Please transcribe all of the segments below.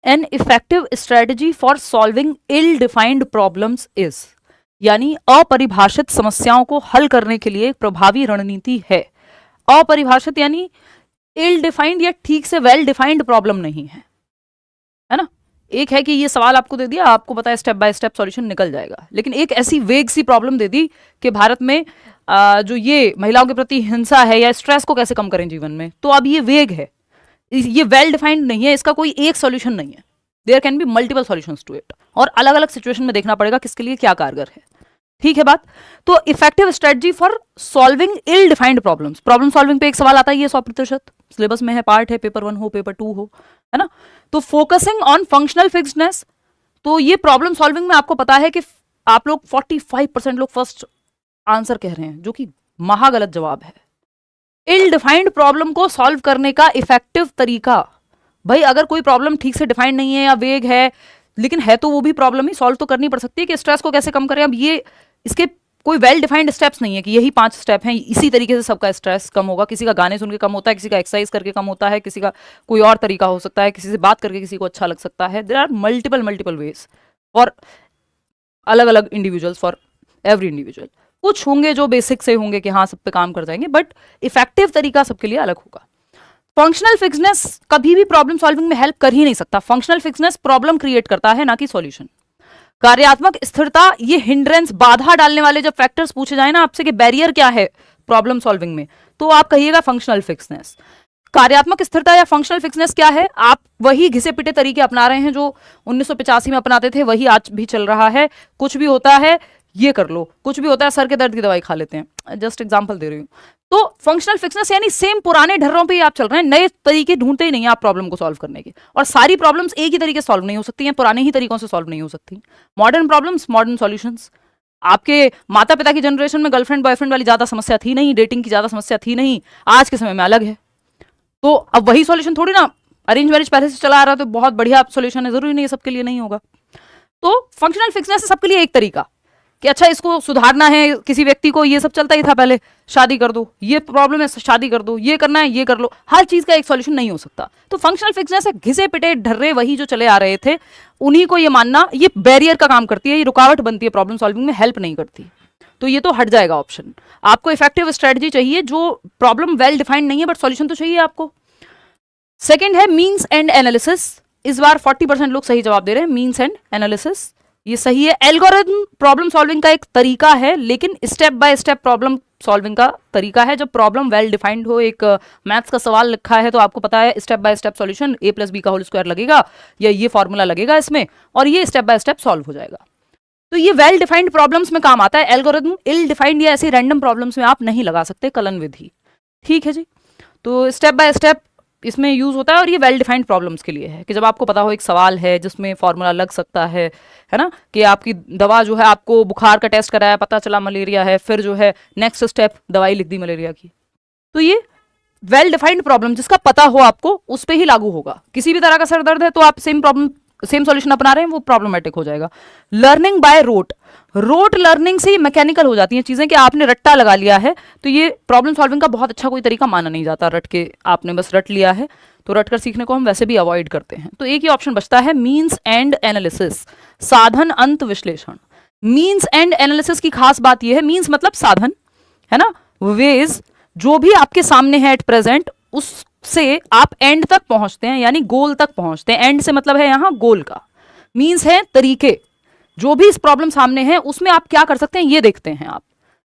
N effective strategy for solving ill defined problems is, यानी अपरिभाषित समस्याओं को हल करने के लिए एक प्रभावी रणनीति है। अपरिभाषित यानी इल डिफाइंड या ठीक से वेल डिफाइंड प्रॉब्लम नहीं है, है ना। एक है कि ये सवाल आपको दे दिया, आपको पता है स्टेप बाय स्टेप सॉल्यूशन निकल जाएगा, लेकिन एक ऐसी वेग सी प्रॉब्लम दे दी कि भारत में जो ये महिलाओं के प्रति हिंसा है या स्ट्रेस को कैसे कम करें जीवन में, तो अब ये वेग है, ये वेल डिफाइंड नहीं है, इसका कोई एक सॉल्यूशन नहीं है। There can be multiple solutions to it, और अलग अलग सिचुएशन में देखना पड़ेगा किसके लिए क्या कारगर है। ठीक है बात। तो effective strategy for solving ill defined problems, problem solving पे एक सवाल आता ही है 100%, सिलेबस में है, पार्ट है, पेपर 1 हो पेपर 2 हो, है ना। तो फोकसिंग ऑन फंक्शनल फिक्स्डनेस, तो ये प्रॉब्लम सॉल्विंग में आपको पता है कि आप लोग 45% लोग फर्स्ट आंसर कह रहे हैं, जो कि महागलत जवाब है। इल डिफाइंड प्रॉब्लम को सॉल्व करने का इफेक्टिव तरीका, भाई अगर कोई प्रॉब्लम ठीक से डिफाइंड नहीं है या वेग है, लेकिन है तो वो भी प्रॉब्लम ही सॉल्व तो करनी पड़ सकती है कि स्ट्रेस को कैसे कम करें। अब ये इसके कोई वेल डिफाइंड स्टेप्स नहीं है कि यही 5 स्टेप हैं, इसी तरीके से सबका स्ट्रेस कम होगा। किसी का गाने सुन के कम होता है, किसी का एक्सरसाइज करके कम होता है, किसी का कोई और तरीका हो सकता है, किसी से बात करके किसी को अच्छा लग सकता है। There are multiple ways for अलग अलग इंडिविजुअल्स, फॉर एवरी इंडिविजुअल। कुछ होंगे जो बेसिक से होंगे कि हाँ सब पे काम कर जाएंगे, बट इफेक्टिव तरीका सबके लिए अलग होगा। फंक्शनल फिक्सनेस कभी भी प्रॉब्लम सॉल्विंग में हेल्प कर ही नहीं सकता। फंक्शनल फिक्सनेस प्रॉब्लम क्रिएट करता है, ना कि सॉल्यूशन। कार्यात्मक स्थिरता, ये हिंड्रेंस, बाधा डालने वाले जब फैक्टर्स पूछे जाए ना आपसे कि बैरियर क्या है प्रॉब्लम सॉल्विंग में, तो आप कहिएगा फंक्शनल फिक्सनेस। कार्यात्मक स्थिरता या फंक्शनल फिक्सनेस क्या है? आप वही घिसे पिटे तरीके अपना रहे हैं जो 1985 में अपनाते थे, वही आज भी चल रहा है। कुछ भी होता है ये कर लो, कुछ भी होता है सर के दर्द की दवाई खा लेते हैं, जस्ट एग्जांपल दे रही हूँ। तो फंक्शनल फिक्सनेस यानी सेम पुराने ढर्रों पे ही आप चल रहे हैं, नए तरीके ढूंढते ही नहीं आप प्रॉब्लम को सॉल्व करने के। और सारी प्रॉब्लम्स एक ही तरीके से सॉल्व नहीं हो सकती हैं, पुराने ही तरीकों से सॉल्व नहीं हो सकती। Modern problems, modern solutions. आपके माता पिता की जनरेशन में गर्लफ्रेंड बॉयफ्रेंड वाली ज्यादा समस्या थी नहीं, डेटिंग की ज्यादा समस्या थी नहीं, आज के समय में अलग है। तो अब वही सॉल्यूशन थोड़ी ना, अरेंज मैरिज पहले से चला आ रहा है तो बहुत बढ़िया सॉल्यूशन है, जरूरी नहीं है सबके लिए नहीं होगा। तो फंक्शनल फिक्सनेस है सबके लिए एक तरीका कि अच्छा इसको सुधारना है, किसी व्यक्ति को ये सब चलता ही था पहले, शादी कर दो, ये प्रॉब्लम है शादी कर दो, ये करना है ये कर लो, हर चीज का एक सॉल्यूशन नहीं हो सकता। तो फंक्शनल फिक्सनेस है घिसे पिटे ढर्रे वही जो चले आ रहे थे, उन्हीं को ये मानना, ये बैरियर का काम करती है, ये रुकावट बनती है प्रॉब्लम सॉल्विंग में, हेल्प नहीं करती। तो ये तो हट जाएगा ऑप्शन। आपको इफेक्टिव स्ट्रेटजी चाहिए जो प्रॉब्लम वेल डिफाइंड नहीं है बट सॉल्यूशन तो चाहिए आपको। सेकेंड है मीन्स एंड एनालिसिस। इस बार 40% लोग सही जवाब दे रहे हैं, मीन्स एंड एनालिसिस, ये सही है। एल्गोरिथम प्रॉब्लम सॉल्विंग का एक तरीका है, लेकिन step by step problem solving का तरीका है। जब प्रॉब्लम वेल डिफाइंड हो, एक मैथ्स का सवाल लिखा है तो आपको पता है step by step solution a+b² लगेगा या ये फॉर्मूला लगेगा इसमें, और ये स्टेप बाय स्टेप सॉल्व हो जाएगा। तो ये वेल डिफाइंड प्रॉब्लम्स में काम आता है एल्गोरिथम। इल डिफाइंड या ऐसी रैंडम प्रॉब्लम्स में आप नहीं लगा सकते कलन विधि। ठीक है जी। तो स्टेप बाय स्टेप इसमें यूज होता है, और ये वेल डिफाइंड प्रॉब्लम्स के लिए है कि जब आपको पता हो एक सवाल है जिसमें फॉर्मूला लग सकता है ना, कि आपकी दवा जो है, आपको बुखार का टेस्ट कराया पता चला मलेरिया है, फिर जो है नेक्स्ट स्टेप दवाई लिख दी मलेरिया की। तो ये वेल डिफाइंड प्रॉब्लम जिसका पता हो आपको, उस पर ही लागू होगा। किसी भी तरह का सर दर्द है तो आप सेम प्रॉब्लम सेम सॉल्यूशन अपना रहे हैं, वो प्रॉब्लमेटिक हो जाएगा। Learning by rote, rote learning से मैकेनिकल हो जाती हैं चीजें कि आपने रट्टा लगा लिया है, तो ये प्रॉब्लम सॉल्विंग का बहुत अच्छा कोई तरीका माना नहीं जाता। रट के आपने बस रट लिया है, तो रट कर सीखने को हम वैसे भी अवॉइड करते हैं। तो एक ही ऑप्शन बचता है, मीन्स एंड एनालिसिस, साधन अंत विश्लेषण। मीन्स एंड एनालिसिस की खास बात यह है, मीन्स मतलब साधन है ना, वेज जो भी आपके सामने है एट प्रेजेंट, उससे आप एंड तक पहुंचते हैं, यानी गोल तक पहुंचते हैं। एंड से मतलब है यहां गोल का। मीन्स है तरीके, जो भी इस प्रॉब्लम सामने है उसमें आप क्या कर सकते हैं ये देखते हैं आप,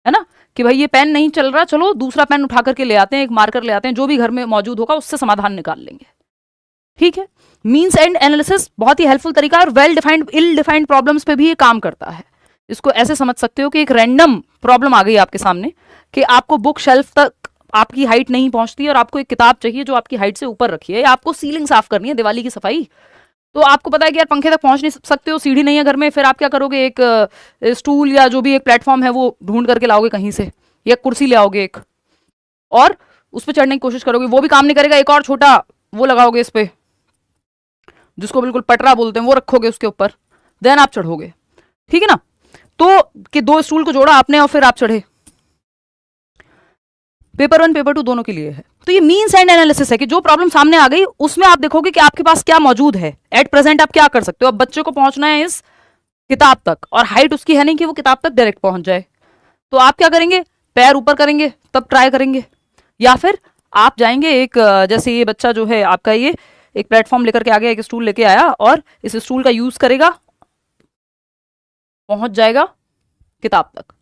है ना, कि भाई ये पेन नहीं चल रहा, चलो दूसरा पेन उठा करके ले आते हैं, एक मार्कर ले आते हैं, जो भी घर में मौजूद होगा उससे समाधान निकाल लेंगे। ठीक है। मीन्स एंड एनालिसिस बहुत ही हेल्पफुल तरीका है, और वेल डिफाइंड इल डिफाइंड प्रॉब्लम्स पे भी ये काम करता है। इसको ऐसे समझ सकते हो कि एक रैंडम प्रॉब्लम आ गई आपके सामने कि आपको बुक शेल्फ तक आपकी हाइट नहीं पहुंचती और आपको एक किताब चाहिए जो आपकी हाइट से ऊपर रखी है, या आपको सीलिंग साफ करनी है, दिवाली की सफाई, तो आपको पता है कि यार पंखे तक पहुंच नहीं सकते हो, सीढ़ी नहीं है घर में, फिर आप क्या करोगे, एक स्टूल या जो भी एक प्लेटफॉर्म है वो ढूंढ करके लाओगे कहीं से, या कुर्सी ले आओगे एक, और उस पर चढ़ने की कोशिश करोगे, वो भी काम नहीं करेगा, एक और छोटा वो लगाओगे इस पे, जिसको बिल्कुल पटरा बोलते हैं, वो रखोगे उसके ऊपर, देन आप चढ़ोगे। ठीक है ना। तो कि 2 स्टूल को जोड़ा आपने और फिर आप चढ़े। पेपर 1 पेपर 2 दोनों के लिए है। तो ये मीन्स एंड एनालिसिस है कि जो प्रॉब्लम सामने आ गई उसमें आप देखोगे कि आपके पास क्या मौजूद है, एट प्रेजेंट आप क्या कर सकते हो। अब बच्चे को पहुंचना है इस किताब तक और हाइट उसकी है नहीं कि वो किताब तक डायरेक्ट पहुंच जाए, तो आप क्या करेंगे, पैर ऊपर करेंगे तब ट्राई करेंगे, या फिर आप जाएंगे एक जैसे ये बच्चा जो है आपका, ये एक प्लेटफॉर्म लेकर के आ गया, एक स्टूल लेके आया और इस स्टूल का यूज करेगा, पहुंच जाएगा किताब तक।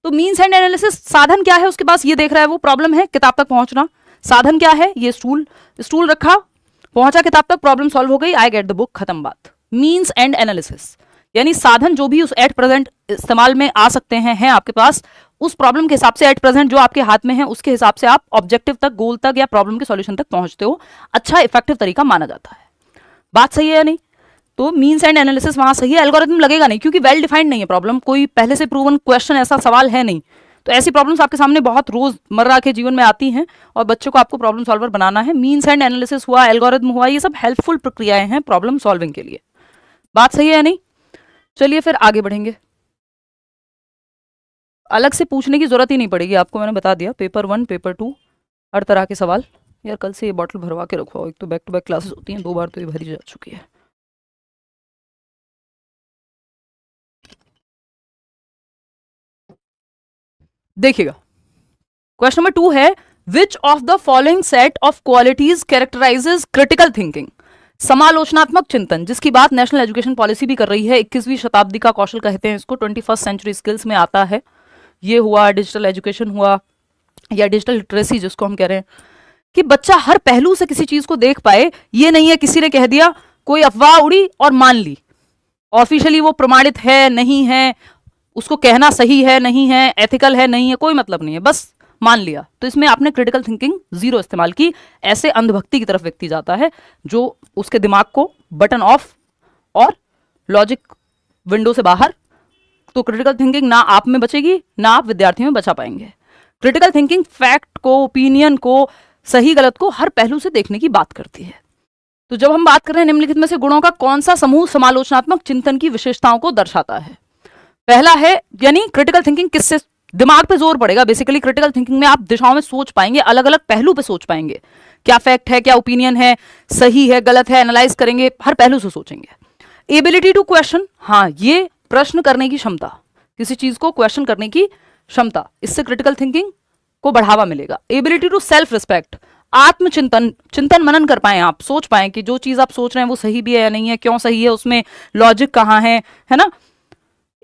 तो मीन्स एंड एनालिसिस, साधन क्या है उसके पास ये देख रहा है, वो प्रॉब्लम है किताब तक पहुंचना, साधन क्या है ये स्टूल रखा, पहुंचा किताब तक, प्रॉब्लम सॉल्व हो गई, आई गेट द बुक, खत्म बात। मीन्स एंड एनालिसिस यानी साधन जो भी उस एट प्रेजेंट इस्तेमाल में आ सकते हैं आपके पास, उस प्रॉब्लम के हिसाब से एट प्रेजेंट जो आपके हाथ में है उसके हिसाब से आप ऑब्जेक्टिव तक, गोल तक या प्रॉब्लम के सॉल्यूशन तक पहुंचते हो। अच्छा इफेक्टिव तरीका माना जाता है। बात सही है या नहीं? तो मीन्स एंड एनालिसिस वहां सही है, एल्गोरिथम लगेगा नहीं क्योंकि वेल डिफाइंड नहीं है प्रॉब्लम, कोई पहले से प्रूवन क्वेश्चन ऐसा सवाल है नहीं। तो ऐसी प्रॉब्लम्स आपके सामने बहुत रोजमर्रा के जीवन में आती हैं और बच्चों को आपको प्रॉब्लम सॉल्वर बनाना है। मीन्स एंड एनालिसिस हुआ, एल्गोरिथम हुआ, ये सब हेल्पफुल प्रक्रियाएं हैं प्रॉब्लम सॉल्विंग के लिए। बात सही है या नहीं? चलिए फिर आगे बढ़ेंगे। अलग से पूछने की जरूरत ही नहीं पड़ेगी आपको, मैंने बता दिया, पेपर 1 पेपर 2 हर तरह के सवाल। यार कल से ये बॉटल भरवा के रखो, एक तो बैक टू बैक क्लासेस होती हैं, 2 बार तो ये भरी जा चुकी है। देखिएगा क्वेश्चन नंबर 2 है, which of the following set of qualities characterizes critical thinking. समालोचनात्मक चिंतन, जिसकी बात नेशनल एजुकेशन पॉलिसी भी कर रही है, 21वीं शताब्दी का कौशल कहते हैं इसको, 21st सेंचुरी स्किल्स में आता है। ये हुआ, डिजिटल एजुकेशन हुआ या डिजिटल लिटरेसी जिसको हम कह रहे हैं, कि बच्चा हर पहलू से किसी चीज को देख पाए। ये नहीं है किसी ने कह दिया, कोई अफवाह उड़ी और मान ली, ऑफिशियली वो प्रमाणित है नहीं है, उसको कहना सही है नहीं है, एथिकल है नहीं है, कोई मतलब नहीं है, बस मान लिया। तो इसमें आपने क्रिटिकल थिंकिंग जीरो इस्तेमाल की। ऐसे अंधभक्ति की तरफ व्यक्ति जाता है जो उसके दिमाग को बटन ऑफ और लॉजिक विंडो से बाहर। तो क्रिटिकल थिंकिंग ना आप में बचेगी ना आप विद्यार्थियों में बचा पाएंगे। क्रिटिकल थिंकिंग फैक्ट को, ओपिनियन को, सही गलत को हर पहलू से देखने की बात करती है। तो जब हम बात कर रहे हैं निम्नलिखित में से गुणों का कौन सा समूह समालोचनात्मक चिंतन की विशेषताओं को दर्शाता है? पहला है, यानी क्रिटिकल थिंकिंग किससे, दिमाग पे जोर पड़ेगा। बेसिकली क्रिटिकल थिंकिंग में आप दिशाओं में सोच पाएंगे, अलग अलग पहलू पे सोच पाएंगे, क्या फैक्ट है, क्या ओपिनियन है, सही है गलत है, एनालाइज करेंगे, हर पहलू से सोचेंगे। एबिलिटी टू क्वेश्चन, हाँ ये प्रश्न करने की क्षमता, किसी चीज को क्वेश्चन करने की क्षमता, इससे क्रिटिकल थिंकिंग को बढ़ावा मिलेगा। एबिलिटी टू सेल्फ रिस्पेक्ट, आत्मचिंतन, चिंतन मनन कर पाए, आप सोच पाए कि जो चीज आप सोच रहे हैं वो सही भी है या नहीं है, क्यों सही है, उसमें लॉजिक कहाँ है ना।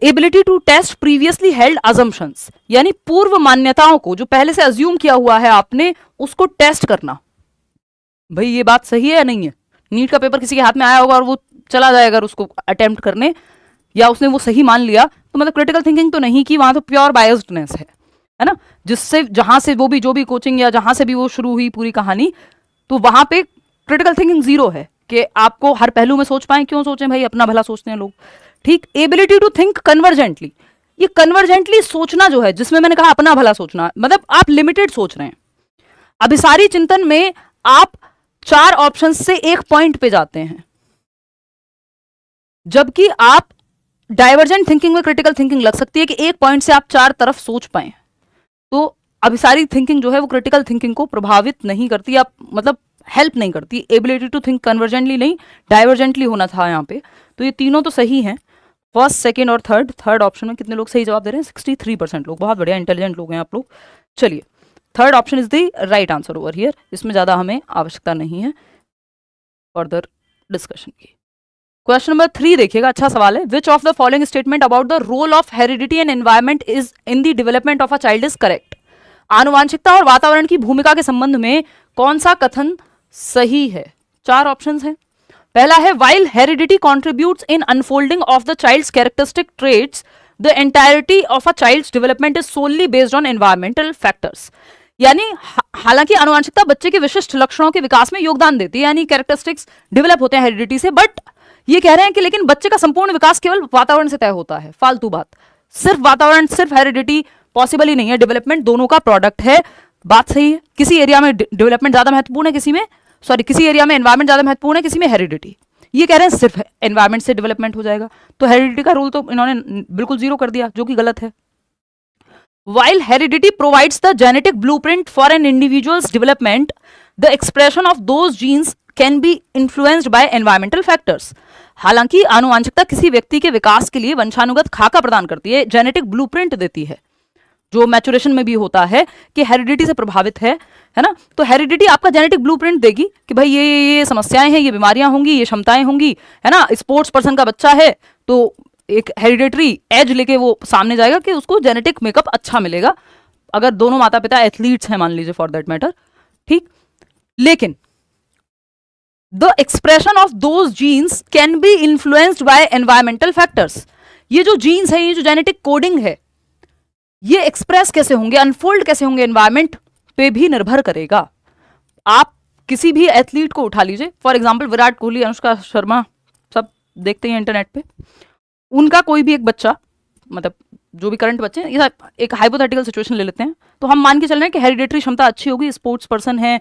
Ability to test previously held assumptions, यानी पूर्व मान्यताओं को, जो पहले से अज्यूम किया हुआ है आपने, उसको टेस्ट करना, भाई ये बात सही है या नहीं है। नीट का पेपर किसी के हाथ में आया होगा और वो चला जाएगा उसको अटेम्प्ट करने, या उसने वो सही मान लिया, तो मतलब क्रिटिकल थिंकिंग तो नहीं की, वहां तो प्योर बायस्डनेस है ना। जिससे जहां से वो भी, जो भी कोचिंग या जहां से भी वो शुरू हुई पूरी कहानी, तो वहां पे क्रिटिकल थिंकिंग जीरो है कि आपको हर पहलू में सोच पाए। क्यों सोचें भाई, अपना भला सोचते हैं लोग। ठीक। एबिलिटी टू थिंक कन्वर्जेंटली, ये कन्वर्जेंटली सोचना जो है, जिसमें मैंने कहा अपना भला सोचना, मतलब आप लिमिटेड सोच रहे हैं। अभिसारी चिंतन में आप 4 ऑप्शन से एक पॉइंट पे जाते हैं, जबकि आप डाइवर्जेंट थिंकिंग में क्रिटिकल थिंकिंग लग सकती है कि एक पॉइंट से आप 4 तरफ सोच पाए। तो अभिसारी थिंकिंग जो है वो क्रिटिकल थिंकिंग को प्रभावित नहीं करती, आप मतलब हेल्प नहीं करती। एबिलिटी टू थिंक कन्वर्जेंटली नहीं, डाइवर्जेंटली होना था यहाँ पे। तो ये तीनों तो सही हैं, फर्स्ट, सेकंड और थर्ड ऑप्शन में कितने लोग सही जवाब दे रहे हैं? 63% लोग, बहुत बढ़िया, इंटेलिजेंट लोग हैं आप लोग। चलिए, third option is the right answer over here. इसमें ज्यादा हमें आवश्यकता नहीं है फर्दर डिस्कशन की। क्वेश्चन नंबर 3 देखिएगा, अच्छा सवाल है। Which of the following statement about the role of heredity and environment is in the development of a child is correct? आनुवांशिकता और वातावरण की भूमिका के संबंध में कौन सा कथन सही है? 4 ऑप्शंस हैं। पहला है, while heredity contributes in unfolding of the child's characteristic traits, the entirety of a child's development is solely based on environmental factors. यानी हालांकि आनुवंशिकता बच्चे के विशिष्ट लक्षणों के विकास में योगदान देती है, यानी कैरेक्टरिस्टिक्स डेवलप होते हैं हेरिडिटी से, बट ये कह रहे हैं कि लेकिन बच्चे का संपूर्ण विकास केवल वातावरण से तय होता है। फालतू बात, सिर्फ वातावरण, सिर्फ हेरिडिटी पॉसिबल ही नहीं है, डेवलपमेंट दोनों का प्रोडक्ट है। बात सही है, किसी एरिया में डेवलपमेंट ज्यादा महत्वपूर्ण है, किसी एरिया में एनवायरमेंट ज्यादा महत्वपूर्ण है, किसी में हेरिडिटी। ये कह रहे हैं सिर्फ एनवायरमेंट से डेवलपमेंट हो जाएगा, तो हेरिडिटी का रूल तो इन्होंने बिल्कुल जीरो कर दिया, जो कि गलत है। While heredity provides the genetic blueprint for an individual's development, the expression of those genes can be influenced by environmental factors. हालांकि आनुवंशिकता किसी व्यक्ति के विकास के लिए वंशानुगत खाका प्रदान करती है, जेनेटिक ब्लूप्रिंट देती है, जो मैचुरेशन में भी होता है कि हेरिडिटी से प्रभावित है ना। तो हेरिडिटी आपका जेनेटिक ब्लूप्रिंट देगी कि भाई ये समस्याएं हैं, ये बीमारियां होंगी, ये क्षमताएं होंगी, है ना। स्पोर्ट्स पर्सन का बच्चा है तो एक हेरिडेटरी एज लेके वो सामने जाएगा कि उसको जेनेटिक मेकअप अच्छा मिलेगा, अगर दोनों माता पिता एथलीट्स हैं मान लीजिए फॉर दैट मैटर, ठीक। लेकिन the expression of those genes can be influenced by environmental factors. ये जो जीन्स है, ये जो जेनेटिक कोडिंग है, ये एक्सप्रेस कैसे होंगे, अनफोल्ड कैसे होंगे, एनवायरमेंट पे भी निर्भर करेगा। आप किसी भी एथलीट को उठा लीजिए, फॉर एग्जाम्पल विराट कोहली, अनुष्का शर्मा, सब देखते हैं इंटरनेट पे, उनका कोई भी एक बच्चा, मतलब जो भी करंट बच्चे हैं, एक हाइपोथेटिकल सिचुएशन ले लेते हैं, तो हम मान के चल रहे हैं कि हेरिडेटरी क्षमता अच्छी होगी, स्पोर्ट्स पर्सन है,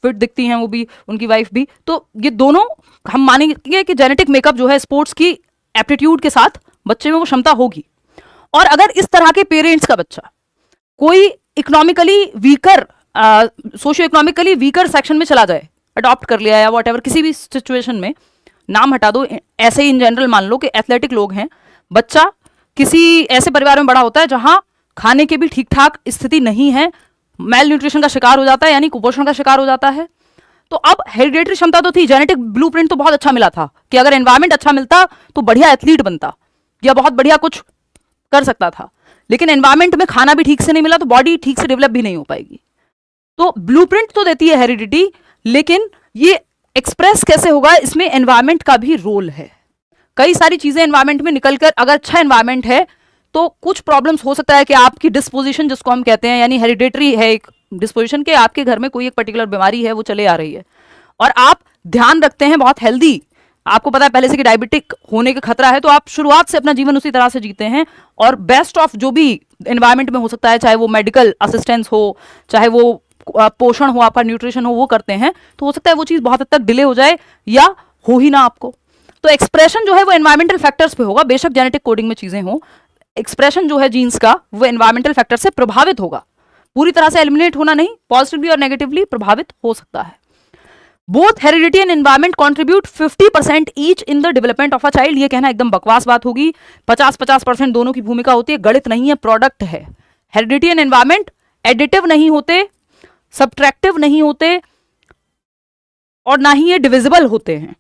फिट दिखती हैं वो भी, उनकी वाइफ भी, तो ये दोनों हम मानेंगे कि जेनेटिक मेकअप जो है स्पोर्ट्स की एप्टीट्यूड के साथ बच्चे में वो क्षमता होगी। और अगर इस तरह के पेरेंट्स का बच्चा कोई economically weaker, socio economically weaker section में चला जाए, अडॉप्ट कर लिया या वॉट एवर, किसी भी सिचुएशन में, नाम हटा दो, ऐसे ही इन जनरल मान लो कि एथलेटिक लोग हैं, बच्चा किसी ऐसे परिवार में बड़ा होता है जहां खाने की भी ठीक ठाक स्थिति नहीं है, मेल न्यूट्रिशन का शिकार हो जाता है, यानी कुपोषण का शिकार हो जाता है। तो अब हेरिडेटरी क्षमता तो थी, जेनेटिक ब्लूप्रिंट तो बहुत अच्छा मिला था कि अगर एनवायरमेंट अच्छा मिलता तो बढ़िया एथलीट बनता या बहुत बढ़िया कुछ कर सकता था, लेकिन एनवायरमेंट में खाना भी ठीक से नहीं मिला तो बॉडी ठीक से डेवलप भी नहीं हो पाएगी। तो ब्लूप्रिंट तो देती है हेरिडिटी, लेकिन ये एक्सप्रेस कैसे होगा, इसमें एनवायरमेंट का भी रोल है। कई सारी चीजें एनवायरमेंट में निकलकर, अगर अच्छा एनवायरमेंट है तो कुछ प्रॉब्लम्स हो सकता है कि आपकी डिस्पोजिशन, जिसको हम कहते हैं, यानी हेरिडेटरी है एक डिस्पोजिशन के, आपके घर में कोई एक पर्टिकुलर बीमारी है वो चले आ रही है और आप ध्यान रखते हैं बहुत हेल्दी, आपको पता है पहले से कि डायबिटिक होने का खतरा है, तो आप शुरुआत से अपना जीवन उसी तरह से जीते हैं और बेस्ट ऑफ जो भी एनवायरमेंट में हो सकता है, चाहे वो मेडिकल असिस्टेंस हो, चाहे वो पोषण हो, आपका न्यूट्रिशन हो, वो करते हैं, तो हो सकता है वो चीज बहुत हद तक डिले हो जाए या हो ही ना आपको। तो एक्सप्रेशन जो है वो एनवायरमेंटल फैक्टर्स पे होगा, बेशक जेनेटिक कोडिंग में चीजें हो, एक्सप्रेशन जो है जीन्स का वो एनवायरमेंटल फैक्टर से प्रभावित होगा, पूरी तरह से एलिमिनेट होना नहीं, पॉजिटिवली और नेगेटिवली प्रभावित हो सकता है। Both heredity and environment contribute 50% each in the development of a child. ये कहना एकदम बकवास बात होगी, 50-50% दोनों की भूमिका होती है, गणित नहीं है, प्रोडक्ट है। हेरिडिटी एंड एनवायरमेंट एडिटिव नहीं होते, सब्ट्रैक्टिव नहीं होते और ना ही ये डिविजिबल होते हैं।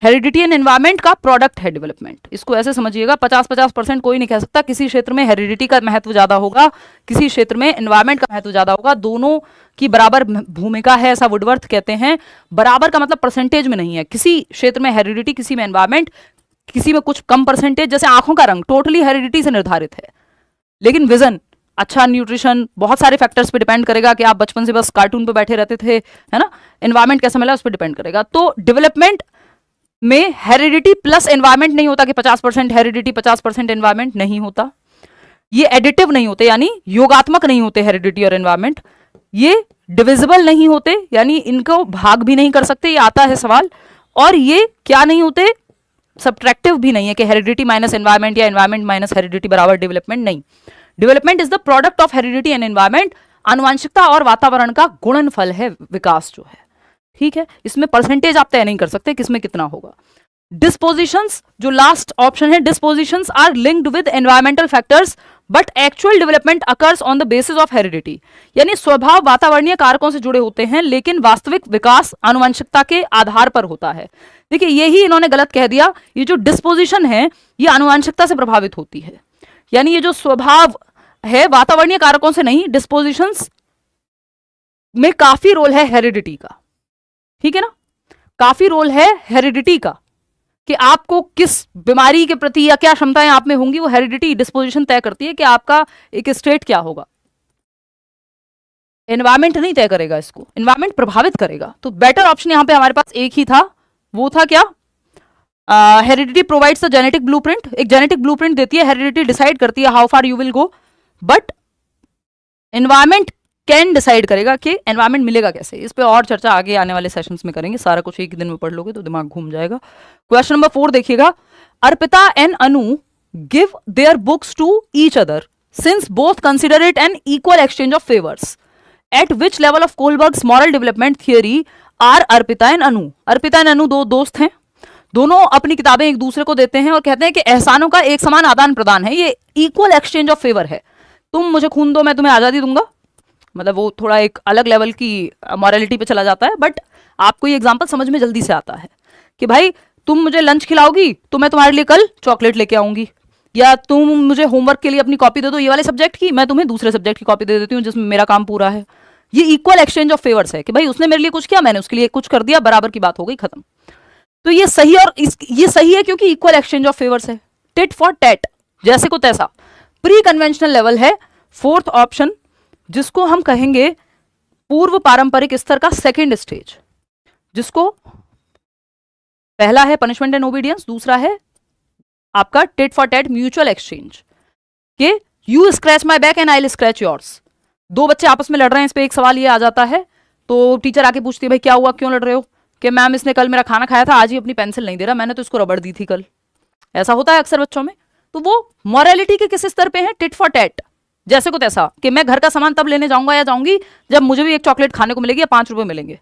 हेरिडिटी एंड एनवायरमेंट का प्रोडक्ट है डेवलपमेंट, इसको ऐसे समझिएगा। 50-50% कोई नहीं कह सकता, किसी क्षेत्र में हेरिडिटी का महत्व ज्यादा होगा, किसी क्षेत्र में एनवायरमेंट का महत्व ज्यादा होगा, दोनों की बराबर भूमिका है, ऐसा वुडवर्थ कहते हैं। बराबर का मतलब परसेंटेज में नहीं है, किसी क्षेत्र में हेरिडिटी, किसी में एनवायरमेंट, किसी में कुछ कम परसेंटेज। जैसे आंखों का रंग टोटली हेरिडिटी से निर्धारित है, लेकिन विजन, अच्छा न्यूट्रिशन, बहुत सारे फैक्टर्स पे डिपेंड करेगा कि आप बचपन से बस कार्टून पे बैठे रहते थे, है ना, एनवायरमेंट कैसा मिला उस पर डिपेंड करेगा। तो डेवलपमेंट में हेरिडिटी प्लस एनवायरमेंट नहीं होता कि 50% हेरिडिटी 50% एनवायरमेंट, नहीं होता। ये एडिटिव नहीं होते, यानी योगात्मक नहीं होते हेरिडिटी और एनवायरमेंट। ये डिविजिबल नहीं होते, यानी इनको भाग भी नहीं कर सकते, ये आता है सवाल। और ये क्या नहीं होते, सब्ट्रैक्टिव भी नहीं है कि हेरिडिटी माइनस एनवायरमेंट या एनवायरमेंट माइनस हेरिडिटी बराबर डेवलपमेंट, नहीं। Development is the product of heredity and environment. आनुवंशिकता और वातावरण का गुणनफल है विकास जो है, ठीक है। इसमें परसेंटेज आप तय नहीं कर सकते किसमें कितना होगा। डिस्पोजिशंस, जो लास्ट ऑप्शन है, dispositions are linked with environmental factors but actual development occurs on the basis of heredity. यानी स्वभाव वातावरणीय कारकों से जुड़े होते हैं, लेकिन वास्तविक विकास आनुवंशिकता के आधार पर होता है। देखिए यही इन्होंने गलत कह दिया, ये जो डिस्पोजिशन है ये आनुवंशिकता से प्रभावित होती है, यानी ये जो स्वभाव है वातावरणीय कारकों से नहीं, डिस्पोजिशंस में काफी रोल है हेरिडिटी का, ठीक है ना, काफी रोल है हेरिडिटी का कि आपको किस बीमारी के प्रति या क्या क्षमताएं आप में होंगी, वो हेरिडिटी डिस्पोजिशन तय करती है कि आपका एक स्टेट क्या होगा। एनवायरमेंट नहीं तय करेगा इसको, एनवायरमेंट प्रभावित करेगा। तो बेटर ऑप्शन यहां पे हमारे पास एक ही था, वो था क्या, heredity provides the genetic blueprint. एक जेनेटिक ब्लूप्रिंट देती है, हेरिडिटी डिसाइड करती है how far you will go, but environment can decide करेगा कि एनवायरमेंट मिलेगा कैसे। इस पे और चर्चा आगे आने वाले सेशंस में करेंगे, सारा कुछ एक दिन में पढ़ लोगे तो दिमाग घूम जाएगा। क्वेश्चन नंबर 4 देखिएगा, Arpita and Anu give their books to each other since both consider it an equal exchange of favors. At which level of Kohlberg's moral development theory are Arpita and Anu? Arpita and Anu दो दोस्त हैं, दोनों अपनी किताबें एक दूसरे को देते हैं और कहते हैं कि एहसानों का एक समान आदान प्रदान है, ये इक्वल एक्सचेंज ऑफ फेवर है। तुम मुझे खून दो, मैं तुम्हें आज़ादी दूंगा। मतलब वो थोड़ा एक अलग लेवल की मॉरलिटी पे चला जाता है, बट आपको ये एग्जाम्पल समझ में जल्दी से आता है कि भाई तुम मुझे लंच खिलाओगी तो मैं तुम्हारे लिए कल चॉकलेट लेके आऊंगी, या तुम मुझे होमवर्क के लिए अपनी कॉपी दे दो ये वाले सब्जेक्ट की, मैं तुम्हें दूसरे सब्जेक्ट की कॉपी दे देती हूँ जिसमें मेरा काम पूरा है। ये इक्वल एक्सचेंज ऑफ फेवर्स है कि भाई उसने मेरे लिए कुछ किया, मैंने उसके लिए कुछ कर दिया, बराबर की बात हो गई, खत्म। तो ये सही और ये सही है क्योंकि इक्वल एक्सचेंज ऑफ फेवर्स है। टिट फॉर टैट, जैसे को तैसा। प्री कन्वेंशनल लेवल है फोर्थ ऑप्शन, जिसको हम कहेंगे पूर्व पारंपरिक स्तर का सेकेंड स्टेज, जिसको पहला है पनिशमेंट एंड ओबीडियंस, दूसरा है आपका tit for tat mutual exchange के you scratch my back and I will scratch yours. दो बच्चे आपस में लड़ रहे हैं, इस पे एक सवाल ये आ जाता है तो टीचर आके पूछती है भाई क्या हुआ, क्यों लड़ रहे हो? कि मैम इसने कल मेरा खाना खाया था, आज ही अपनी पेंसिल नहीं दे रहा, मैंने तो इसको रबड़ दी थी कल। ऐसा होता है अक्सर बच्चों में। तो वो मॉरलिटी के किस स्तर पे है? टिट फॉर टैट, जैसे को तैसा, कि मैं घर का सामान तब लेने जाऊंगा या जाऊंगी जब मुझे भी एक चॉकलेट खाने को मिलेगी या 5 रुपए मिलेंगे,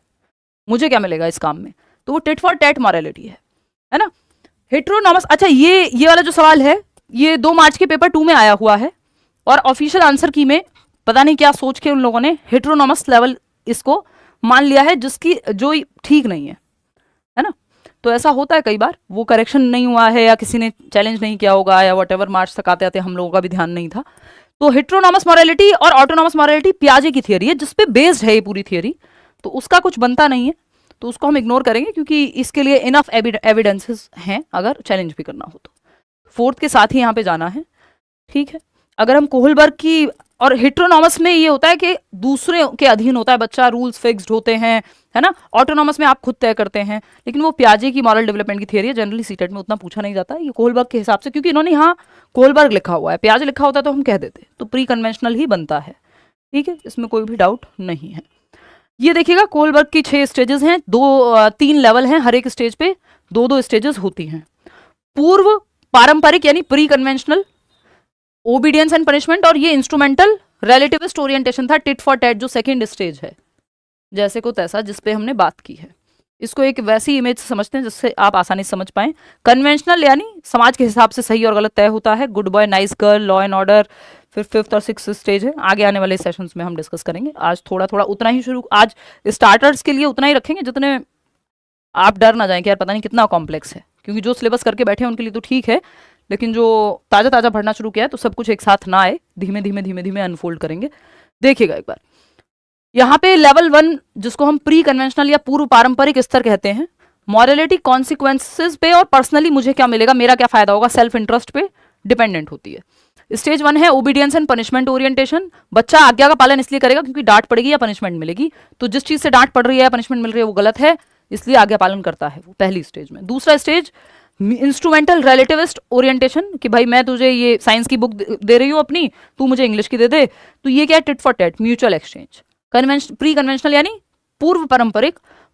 मुझे क्या मिलेगा इस काम में। तो वो टिट फॉर टैट मॉरलिटी है ना। हेट्रोनॉमस, अच्छा ये वाला जो सवाल है ये 2 मार्च के पेपर 2 में आया हुआ है और ऑफिशियल आंसर की में पता नहीं क्या सोच के उन लोगों ने हेट्रोनॉमस लेवल इसको मान लिया है, जिसकी जो ठीक नहीं है ना। तो ऐसा होता है कई बार, वो करेक्शन नहीं हुआ है या किसी ने चैलेंज नहीं किया होगा या व्हाटएवर, मार्च तक आते आते हम लोगों का भी ध्यान नहीं था। तो हेट्रोनॉमस मॉरलिटी और ऑटोनॉमस मॉरलिटी पियाजे की थियरी है, जिसपे बेस्ड है ये पूरी थियरी, तो उसका कुछ बनता नहीं है, तो उसको हम इग्नोर करेंगे क्योंकि इसके लिए इनफ एविडेंसेस हैं अगर चैलेंज भी करना हो तो। फोर्थ के साथ ही यहाँ पे जाना है, ठीक है। अगर हम कोहलबर्ग की, और हेट्रोनॉमस में ये होता है कि दूसरे के अधीन होता है बच्चा, रूल्स फिक्स्ड होते हैं, है ना। ऑटोनॉमस में आप खुद तय करते हैं, लेकिन वो पियाजे की मॉरल डेवलपमेंट की थियरी है, जनरली सीटेट में उतना पूछा नहीं जाता। ये कोहलबर्ग के हिसाब से, क्योंकि इन्होंने यहाँ कोहलबर्ग लिखा हुआ है, पियाजे लिखा होता तो हम कह देते, तो प्री कन्वेंशनल ही बनता है, ठीक है, इसमें कोई भी डाउट नहीं है। ये देखिएगा कोहलबर्ग की 6 स्टेजेस हैं, 3 लेवल हैं, हर एक स्टेज पे 2-2 स्टेजेस होती हैं। पूर्व पारंपरिक यानी pre conventional, obedience and punishment, और ये इंस्ट्रूमेंटल रिलेटिविस्ट ओरिएंटेशन था, टिट फॉर टैट जो सेकंड स्टेज है, जैसे को तैसा, जिस पे हमने बात की है। इसको एक वैसी इमेज से समझते हैं जिससे आप आसानी से समझ पाएं। कन्वेंशनल यानी समाज के हिसाब से सही और गलत तय होता है, good boy nice girl, law and order, फिर 5th और 6th स्टेज है, आगे आने वाले सेशंस में हम डिस्कस करेंगे। आज थोड़ा थोड़ा उतना ही आज स्टार्टर्स के लिए उतना ही रखेंगे जितने आप डर ना जाएं कि यार पता नहीं कितना कॉम्प्लेक्स है, क्योंकि जो सिलेबस करके बैठे हैं उनके लिए तो ठीक है, लेकिन जो ताज़ा ताज़ा पढ़ना शुरू किया है तो सब कुछ एक साथ ना आए, धीमे धीमे अनफोल्ड करेंगे। देखिएगा एक बार, यहाँ पे लेवल 1 जिसको हम प्री कन्वेंशनल या पूर्व पारंपरिक स्तर कहते हैं, मॉरलिटी कॉन्सिक्वेंसेस पे और पर्सनली मुझे क्या मिलेगा, मेरा क्या फायदा होगा, सेल्फ इंटरेस्ट पे डिपेंडेंट होती है। स्टेज 1 है ओबीडियंस एंड पनिशमेंट ओरिएंटेशन, बच्चा आज्ञा का पालन इसलिए करेगा क्योंकि डांट पड़ेगी या पनिशमेंट मिलेगी, तो जिस चीज से डांट पड़ रही है या पनिशमेंट मिल रही है वो गलत है, इसलिए आज्ञा पालन करता है वो, पहली स्टेज में। दूसरा स्टेज इंस्ट्रूमेंटल रिलेटिविस्ट ओरिएंटेशन, कि भाई मैं तुझे ये साइंस की बुक दे रही हूँ अपनी, तू मुझे इंग्लिश की दे दे, तो ये क्या है, tit for tat mutual exchange. Pre conventional यानी पूर्व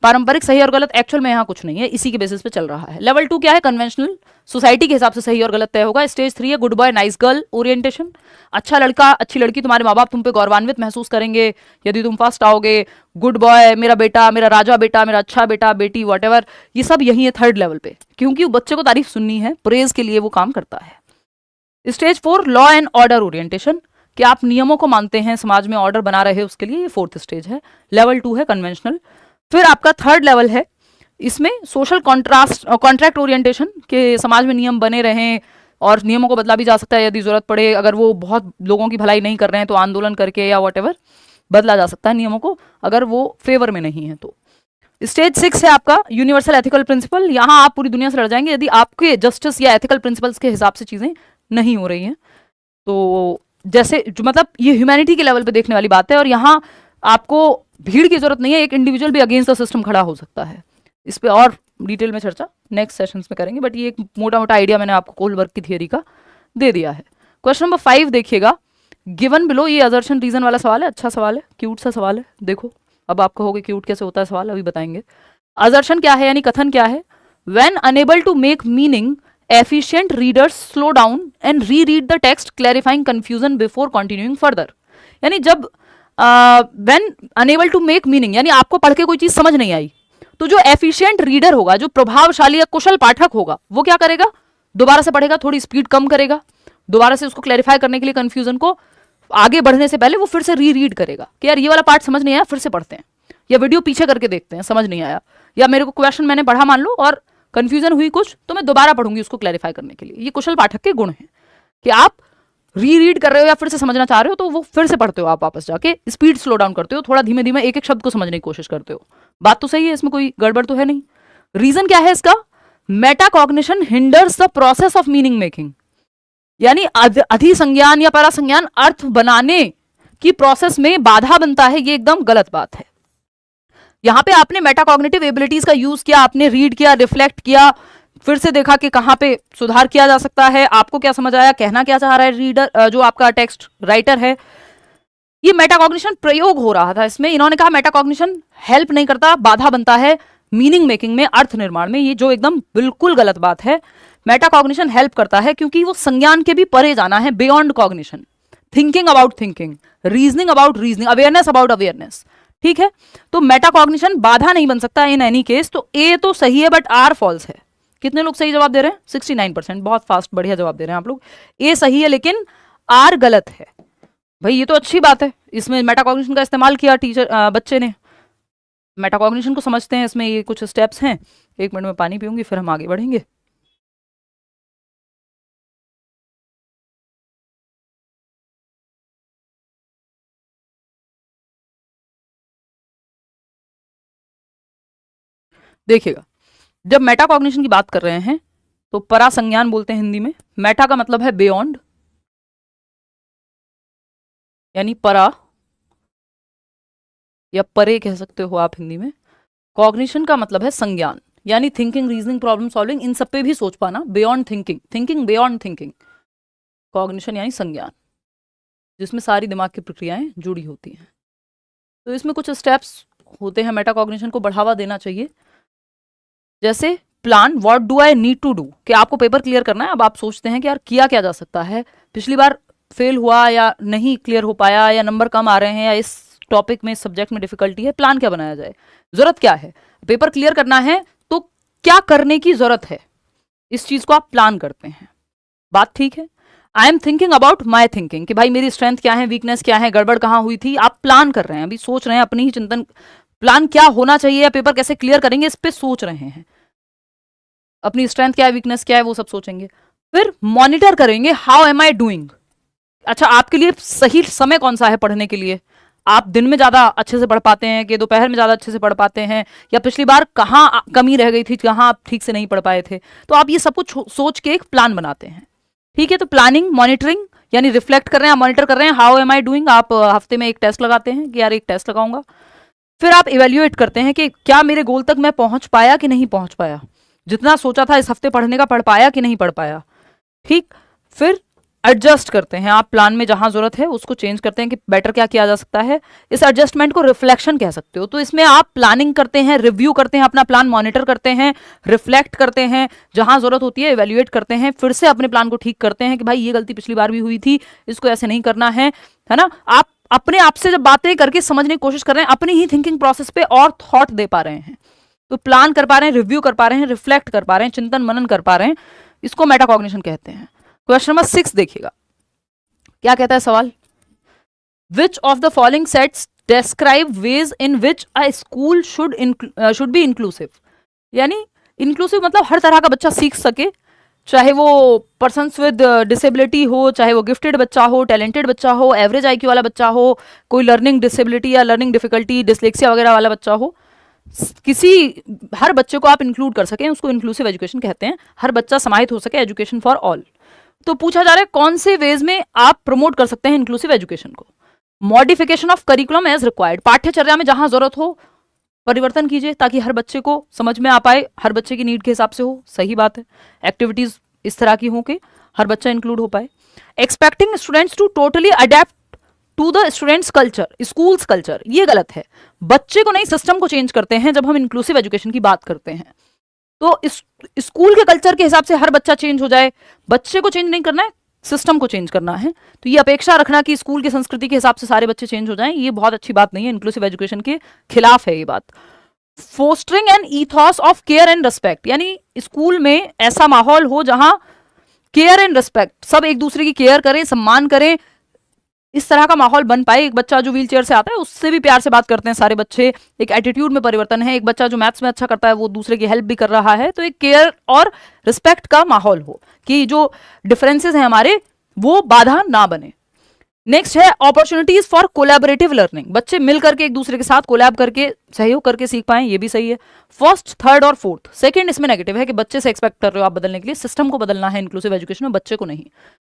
पारंपरिक सही और गलत एक्चुअल में यहाँ कुछ नहीं है, इसी के बेसिस पे चल रहा है। लेवल 2 क्या है, कन्वेंशनल, सोसाइटी के हिसाब से सही और गलत तय होगा। स्टेज 3 है good boy nice girl orientation, अच्छा लड़का अच्छी लड़की, तुम्हारे माँ बाप तुम पे गौरवान्वित महसूस करेंगे यदि तुम फर्स्ट आओगे, गुड बॉय मेरा बेटा, मेरा राजा बेटा, मेरा अच्छा बेटा बेटी, वॉटेवर, ये सब यही है 3rd लेवल पे, क्योंकि बच्चे को तारीफ सुननी है, प्रेज के लिए वो काम करता है। Stage 4 law and order orientation, कि आप नियमों को मानते हैं, समाज में ऑर्डर बना रहे हैं, उसके लिए ये 4th स्टेज है। लेवल 2 है कन्वेंशनल। फिर आपका 3rd लेवल है, इसमें सोशल कॉन्ट्रैक्ट ओरिएंटेशन, के समाज में नियम बने रहें और नियमों को बदला भी जा सकता है यदि जरूरत पड़े, अगर वो बहुत लोगों की भलाई नहीं कर रहे हैं तो आंदोलन करके या व्हाटएवर बदला जा सकता है नियमों को, अगर वो फेवर में नहीं है तो। स्टेज 6 है आपका यूनिवर्सल एथिकल प्रिंसिपल, यहाँ आप पूरी दुनिया से लड़ जाएंगे यदि आपके जस्टिस या एथिकल प्रिंसिपल्स के हिसाब से चीजें नहीं हो रही हैं, तो जैसे मतलब ये ह्यूमैनिटी के लेवल पे देखने वाली बात है, और यहाँ आपको भीड़ की जरूरत नहीं है, एक इंडिविजुअल भी अगेंस्ट द सिस्टम खड़ा हो सकता है। इस पे और डिटेल में चर्चा नेक्स्ट सेशंस में करेंगे, बट ये एक मोटा मोटा आइडिया मैंने आपको कोहलबर्ग की थियरी का दे दिया है। क्वेश्चन नंबर 5 देखिएगा, गिवन बिलो, ये असर्शन रीजन वाला सवाल है, अच्छा सवाल है, क्यूट सा सवाल है। देखो अब आप कहोगे क्यूट कैसे होता है सवाल, अभी बताएंगे। असर्शन क्या है यानी कथन क्या है, when unable to make meaning efficient readers slow down and reread the text clarifying confusion before continuing further. यानी जब when unable to make meaning, यानी आपको पढ़ के कोई चीज समझ नहीं आई, तो जो एफिशिएंट रीडर होगा, जो प्रभावशाली या कुशल पाठक होगा, वो क्या करेगा, दोबारा से पढ़ेगा, थोड़ी स्पीड कम करेगा, दोबारा से उसको क्लैरिफाई करने के लिए, कंफ्यूजन को आगे बढ़ने से पहले वो फिर से री रीड करेगा कि यार ये वाला पार्ट समझ नहीं आया, फिर से पढ़ते हैं, या वीडियो पीछे करके देखते हैं, समझ नहीं आया, या मेरे को क्वेश्चन मैंने पढ़ा मान लो और कंफ्यूजन हुई कुछ, तो मैं दोबारा पढ़ूंगी उसको क्लैरिफाई करने के लिए। ये कुशल पाठक के गुण हैं कि आप री रीड कर रहे हो या फिर से समझना चाह रहे हो तो वो फिर से पढ़ते हो, आप वापस जाके स्पीड स्लो डाउन करते हो, थोड़ा धीमे धीमे एक एक शब्द को समझने की कोशिश करते हो। बात तो सही है, इसमें कोई गड़बड़ तो है नहीं। रीजन क्या है इसका, metacognition hinders the process of meaning making, यानी अधिसंज्ञान या परासंज्ञान अर्थ बनाने की प्रोसेस में बाधा बनता है, ये एकदम गलत बात है। यहां पे आपने मेटाकॉग्निटिव एबिलिटीज का यूज किया, आपने रीड किया, रिफ्लेक्ट किया, फिर से देखा कि कहां पे सुधार किया जा सकता है, आपको क्या समझ आया, कहना क्या चाह रहा है रीडर, जो आपका टेक्स्ट राइटर है। ये मेटाकॉग्निशन प्रयोग हो रहा था इसमें, इन्होंने कहा मेटाकॉग्निशन हेल्प नहीं करता, बाधा बनता है मीनिंग मेकिंग में, अर्थ निर्माण में, ये जो एकदम बिल्कुल गलत बात है। मेटाकॉग्निशन हेल्प करता है क्योंकि वो संज्ञान के भी परे जाना है, beyond cognition, thinking about thinking, reasoning about reasoning, awareness about awareness, ठीक है। तो मेटाकॉग्निशन बाधा नहीं बन सकता इन एनी केस। तो ए तो सही है बट आर फॉल्स है। कितने लोग सही जवाब दे रहे हैं, 69%, बहुत फास्ट, बढ़िया जवाब दे रहे हैं आप लोग। ए सही है लेकिन आर गलत है। भाई ये तो अच्छी बात है, इसमें मेटाकॉग्निशन का इस्तेमाल किया टीचर, बच्चे ने मेटाकॉग्निशन को समझते हैं, इसमें ये कुछ स्टेप्स हैं। 1 मिनट में पानी पीऊंगी फिर हम आगे बढ़ेंगे। देखिएगा, जब मेटाकॉग्निशन की बात कर रहे हैं तो परासंज्ञान बोलते हैं हिंदी में। मेटा का मतलब है बियॉन्ड, यानी परा या परे कह सकते हो आप हिंदी में। कॉग्निशन का मतलब है संज्ञान, यानी थिंकिंग, रीजनिंग, प्रॉब्लम सॉल्विंग, इन सब पे भी सोच पाना, beyond thinking, thinking beyond thinking. Cognition यानी संज्ञान, जिसमें सारी दिमाग की प्रक्रियाएं जुड़ी होती हैं। तो इसमें कुछ स्टेप्स होते हैं, मेटाकॉग्निशन को बढ़ावा देना चाहिए। जैसे plan, what do I need to do, कि आपको पेपर क्लियर करना है, अब आप सोचते हैं कि यार किया क्या जा सकता है, पिछली बार फेल हुआ या नहीं क्लियर हो पाया, या नंबर कम आ रहे हैं, या इस टॉपिक में, इस सब्जेक्ट में डिफिकल्टी है, प्लान क्या बनाया जाए, जरूरत क्या है, पेपर क्लियर करना है तो क्या करने की जरूरत है, इस चीज को आप प्लान करते हैं। बात ठीक है। I am thinking about my thinking, कि भाई मेरी स्ट्रेंथ क्या है, वीकनेस क्या है, गड़बड़ कहाँ हुई थी, आप प्लान कर रहे हैं, अभी सोच रहे हैं, अपनी ही चिंतन, प्लान क्या होना चाहिए या पेपर कैसे क्लियर करेंगे, इस पे सोच रहे हैं। अपनी स्ट्रेंथ क्या है, वीकनेस क्या है, वो सब सोचेंगे। फिर मॉनिटर करेंगे, हाउ एम आई डूइंग। अच्छा, आपके लिए सही समय कौन सा है पढ़ने के लिए, आप दिन में ज्यादा अच्छे से पढ़ पाते हैं कि दोपहर में ज्यादा अच्छे से पढ़ पाते हैं, या पिछली बार कहाँ कमी रह गई थी, कहाँ आप ठीक से नहीं पढ़ पाए थे। तो आप ये सब कुछ सोच के एक प्लान बनाते हैं, ठीक है। तो प्लानिंग, मॉनिटरिंग, यानी रिफ्लेक्ट कर रहे हैं, मॉनिटर कर रहे हैं, हाउ एम आई डूइंग। आप हफ्ते में एक टेस्ट लगाते हैं कि यार एक टेस्ट लगाऊंगा। फिर आप इवेल्युएट करते हैं कि क्या मेरे गोल तक मैं पहुंच पाया कि नहीं पहुंच पाया, जितना सोचा था इस हफ्ते पढ़ने का, पढ़ पाया कि नहीं पढ़ पाया, ठीक। फिर एडजस्ट करते हैं, आप प्लान में जहां जरूरत है उसको चेंज करते हैं कि बेटर क्या किया जा सकता है। इस एडजस्टमेंट को रिफ्लेक्शन कह सकते हो। तो इसमें आप प्लानिंग करते हैं, रिव्यू करते हैं, अपना प्लान मॉनिटर करते हैं, रिफ्लेक्ट करते हैं, जहां जरूरत होती है इवेल्युएट करते हैं, फिर से अपने प्लान को ठीक करते हैं कि भाई ये गलती पिछली बार भी हुई थी, इसको ऐसे नहीं करना है ना। आप अपने आप से जब बातें करके समझने की कोशिश कर रहे हैं, अपनी ही थिंकिंग प्रोसेस पे और थॉट दे पा रहे हैं, तो प्लान कर पा रहे हैं, रिव्यू कर पा रहे हैं, रिफ्लेक्ट कर पा रहे हैं, चिंतन मनन कर पा रहे हैं, इसको मेटाकॉग्निशन कहते हैं। क्वेश्चन नंबर 6 देखिएगा, क्या कहता है सवाल। विच of the following sets describe ways in which a school should be inclusive. यानी इंक्लूसिव मतलब हर तरह का बच्चा सीख सके, चाहे वो पर्सन्स विद डिसेबिलिटी हो, चाहे वो गिफ्टेड बच्चा हो, टैलेंटेड बच्चा हो, एवरेज IQ वाला बच्चा हो, कोई लर्निंग डिसेबिलिटी या लर्निंग डिफिकल्टी, डिसलेक्सिया वगैरह वाला बच्चा हो, हर बच्चे को आप इंक्लूड कर सकें, उसको इंक्लूसिव एजुकेशन कहते हैं। हर बच्चा समाहित हो सके, एजुकेशन फॉर ऑल। तो पूछा जा रहा है कौन से वेज में आप प्रमोट कर सकते हैं इंक्लूसिव एजुकेशन को। Modification of curriculum as required, पाठ्यचर्या में जहां जरूरत हो परिवर्तन कीजिए ताकि हर बच्चे को समझ में आ पाए, हर बच्चे की नीड के हिसाब से हो, सही बात है। एक्टिविटीज इस तरह की हो कि हर बच्चा इंक्लूड हो पाए। Expecting students to totally adapt to the students culture, schools culture, ये गलत है। बच्चे को नहीं, सिस्टम को चेंज करते हैं जब हम इंक्लूसिव एजुकेशन की बात करते हैं। तो इस स्कूल के कल्चर के हिसाब से हर बच्चा चेंज हो जाए, बच्चे को चेंज नहीं करना है, सिस्टम को चेंज करना है। तो ये अपेक्षा रखना कि स्कूल की संस्कृति के हिसाब से सारे बच्चे चेंज हो जाएं, ये बहुत अच्छी बात नहीं है, इंक्लूसिव एजुकेशन के खिलाफ है ये बात। Fostering an ethos of care and respect, यानी स्कूल में ऐसा माहौल हो जहां केयर एंड रिस्पेक्ट, सब एक दूसरे की केयर करें, सम्मान करें, इस तरह का माहौल बन पाए। एक बच्चा जो व्हील चेयर से आता है उससे भी प्यार से बात करते हैं सारे बच्चे, एक एटीट्यूड में परिवर्तन है। एक बच्चा जो मैथ्स में अच्छा करता है वो दूसरे की हेल्प भी कर रहा है, तो एक केयर और रिस्पेक्ट का माहौल हो कि जो डिफरेंसेस हैं हमारे वो बाधा ना बने। नेक्स्ट है अपॉर्चुनिटीज फॉर कोलैबोरेटिव लर्निंग, बच्चे मिल करके एक दूसरे के साथ कोलैब करके सहयोग करके सीख पाएं, ये भी सही है। फर्स्ट, थर्ड और फोर्थ, सेकंड इसमें नेगेटिव है कि बच्चे से एक्सपेक्ट कर रहे हो आप बदलने के लिए, सिस्टम को बदलना है इंक्लूसिव एजुकेशन में, बच्चे को नहीं।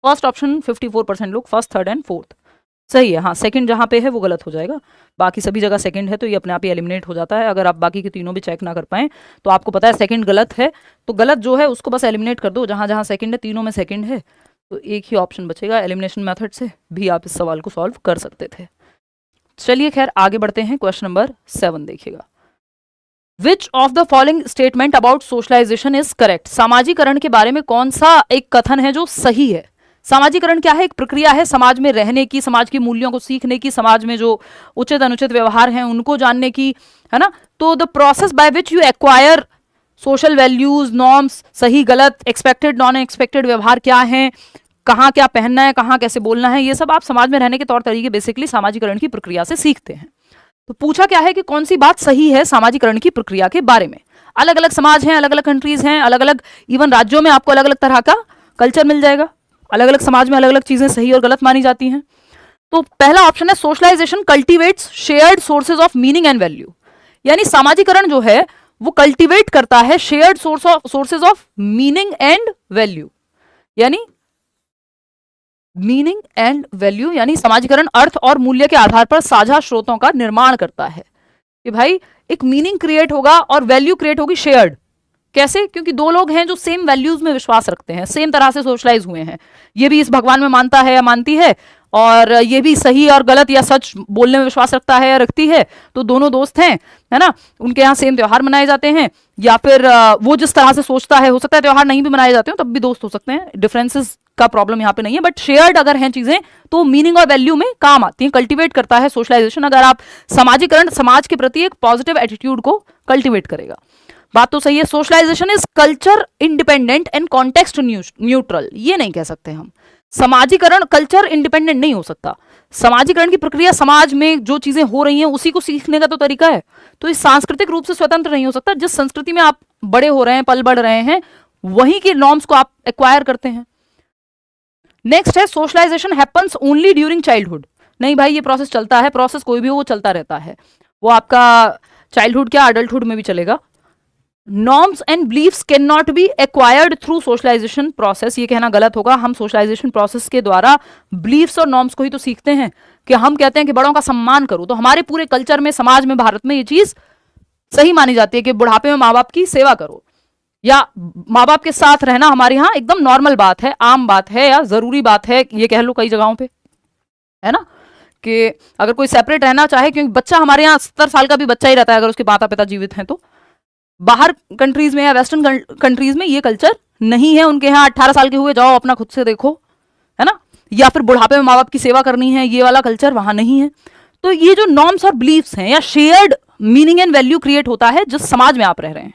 फर्स्ट ऑप्शन 54% लोग, फर्स्ट, थर्ड एंड फोर्थ सही है। हाँ, सेकंड जहां पे है वो गलत हो जाएगा, बाकी सभी जगह सेकंड है तो ये अपने आप ही एलिमिनेट हो जाता है। अगर आप बाकी के तीनों भी चेक ना कर पाएं तो आपको पता है सेकंड गलत है, तो गलत जो है उसको बस एलिमिनेट कर दो, जहां जहां सेकंड है तीनों में सेकंड है तो एक ही ऑप्शन बचेगा। एलिमिनेशन मेथड से भी आप इस सवाल को सॉल्व कर सकते थे। चलिए खैर आगे बढ़ते हैं, क्वेश्चन नंबर 7 देखिएगा। Which of the following statement about socialization is correct, सामाजिकरण के बारे में कौन सा एक कथन है जो सही है। सामाजिकरण क्या है, एक प्रक्रिया है समाज में रहने की, समाज के मूल्यों को सीखने की, समाज में जो उचित अनुचित व्यवहार हैं उनको जानने की, है ना। तो the process by which you acquire social values, norms, सही गलत, एक्सपेक्टेड नॉन एक्सपेक्टेड व्यवहार क्या है, कहाँ क्या पहनना है, कहाँ कैसे बोलना है, ये सब आप समाज में रहने के तौर तरीके बेसिकली सामाजिकरण की प्रक्रिया से सीखते हैं। तो पूछा क्या है कि कौन सी बात सही है सामाजिकरण की प्रक्रिया के बारे में। अलग अलग समाज हैं, अलग अलग कंट्रीज हैं, अलग अलग इवन राज्यों में आपको अलग अलग तरह का कल्चर मिल जाएगा, अलग अलग समाज में अलग अलग चीजें सही और गलत मानी जाती हैं। तो पहला ऑप्शन है socialisation cultivates shared sources of meaning and value, यानी सामाजिकरण जो है वो कल्टिवेट करता है shared sources of meaning and value, यानी मीनिंग एंड वैल्यू, यानी सामाजिकरण अर्थ और मूल्य के आधार पर साझा स्रोतों का निर्माण करता है कि भाई एक मीनिंग क्रिएट होगा और वैल्यू क्रिएट होगी शेयर्ड। कैसे? क्योंकि दो लोग हैं जो सेम वैल्यूज में विश्वास रखते हैं, सेम तरह से सोशलाइज हुए हैं, ये भी इस भगवान में मानता है या मानती है और ये भी सही और गलत या सच बोलने में विश्वास रखता है या रखती है, तो दोनों दोस्त हैं, है ना। उनके यहाँ सेम त्योहार मनाए जाते हैं, या फिर वो जिस तरह से सोचता है, हो सकता है त्योहार नहीं भी मनाए जाते हो तब भी दोस्त हो सकते हैं, डिफरेंसेस का प्रॉब्लम यहाँ पे नहीं है, बट शेयर्ड अगर हैं चीजें तो मीनिंग और वैल्यू में काम आती हैं, कल्टिवेट करता है सोशलाइजेशन। अगर आप समाजीकरण समाज के प्रति एक पॉजिटिव एटीट्यूड को कल्टिवेट करेगा। बात तो सही है। Socialisation is culture independent and context neutral, ये नहीं कह सकते हम। समाजीकरण कल्चर इंडिपेंडेंट नहीं हो सकता। समाजीकरण की प्रक्रिया समाज में जो चीजें हो रही हैं उसी को सीखने का तो तरीका है, तो इस सांस्कृतिक रूप से स्वतंत्र नहीं हो सकता। जिस संस्कृति में आप बड़े हो रहे हैं, पल बढ़ रहे हैं, वहीं के नॉर्म्स को आप एक्वायर करते हैं। नेक्स्ट है socialisation happens only during childhood, नहीं भाई ये प्रोसेस चलता है, प्रोसेस कोई भी हो वो चलता रहता है, वो आपका चाइल्डहुड क्या अडल्टहुड में भी चलेगा। Norms and beliefs can not be acquired through socialisation process, ये कहना गलत होगा। हम सोशलाइजेशन प्रोसेस के द्वारा बिलीफ्स और नॉर्म्स को ही तो सीखते हैं कि हम कहते हैं कि बड़ों का सम्मान करो, तो हमारे पूरे कल्चर में, समाज में, भारत में ये चीज सही मानी जाती है कि बुढ़ापे में माँ बाप की सेवा करो या माँ बाप के साथ रहना हमारे यहाँ एकदम नॉर्मल बात है, आम बात है या जरूरी बात है, ये कह लो कई जगहों पे, है ना। कि अगर कोई सेपरेट रहना चाहे, क्योंकि बच्चा हमारे यहाँ 70 साल का भी बच्चा ही रहता है अगर उसके माता पिता जीवित हैं, तो बाहर कंट्रीज में या वेस्टर्न कंट्रीज में ये कल्चर नहीं है। उनके यहाँ 18 साल के हुए जाओ अपना खुद से देखो, है ना, या फिर बुढ़ापे में माँ बाप की सेवा करनी है, ये वाला कल्चर वहां नहीं है। तो ये जो नॉर्म्स और बिलीफ्स हैं या shared meaning and value create होता है जिस समाज में आप रह रहे हैं,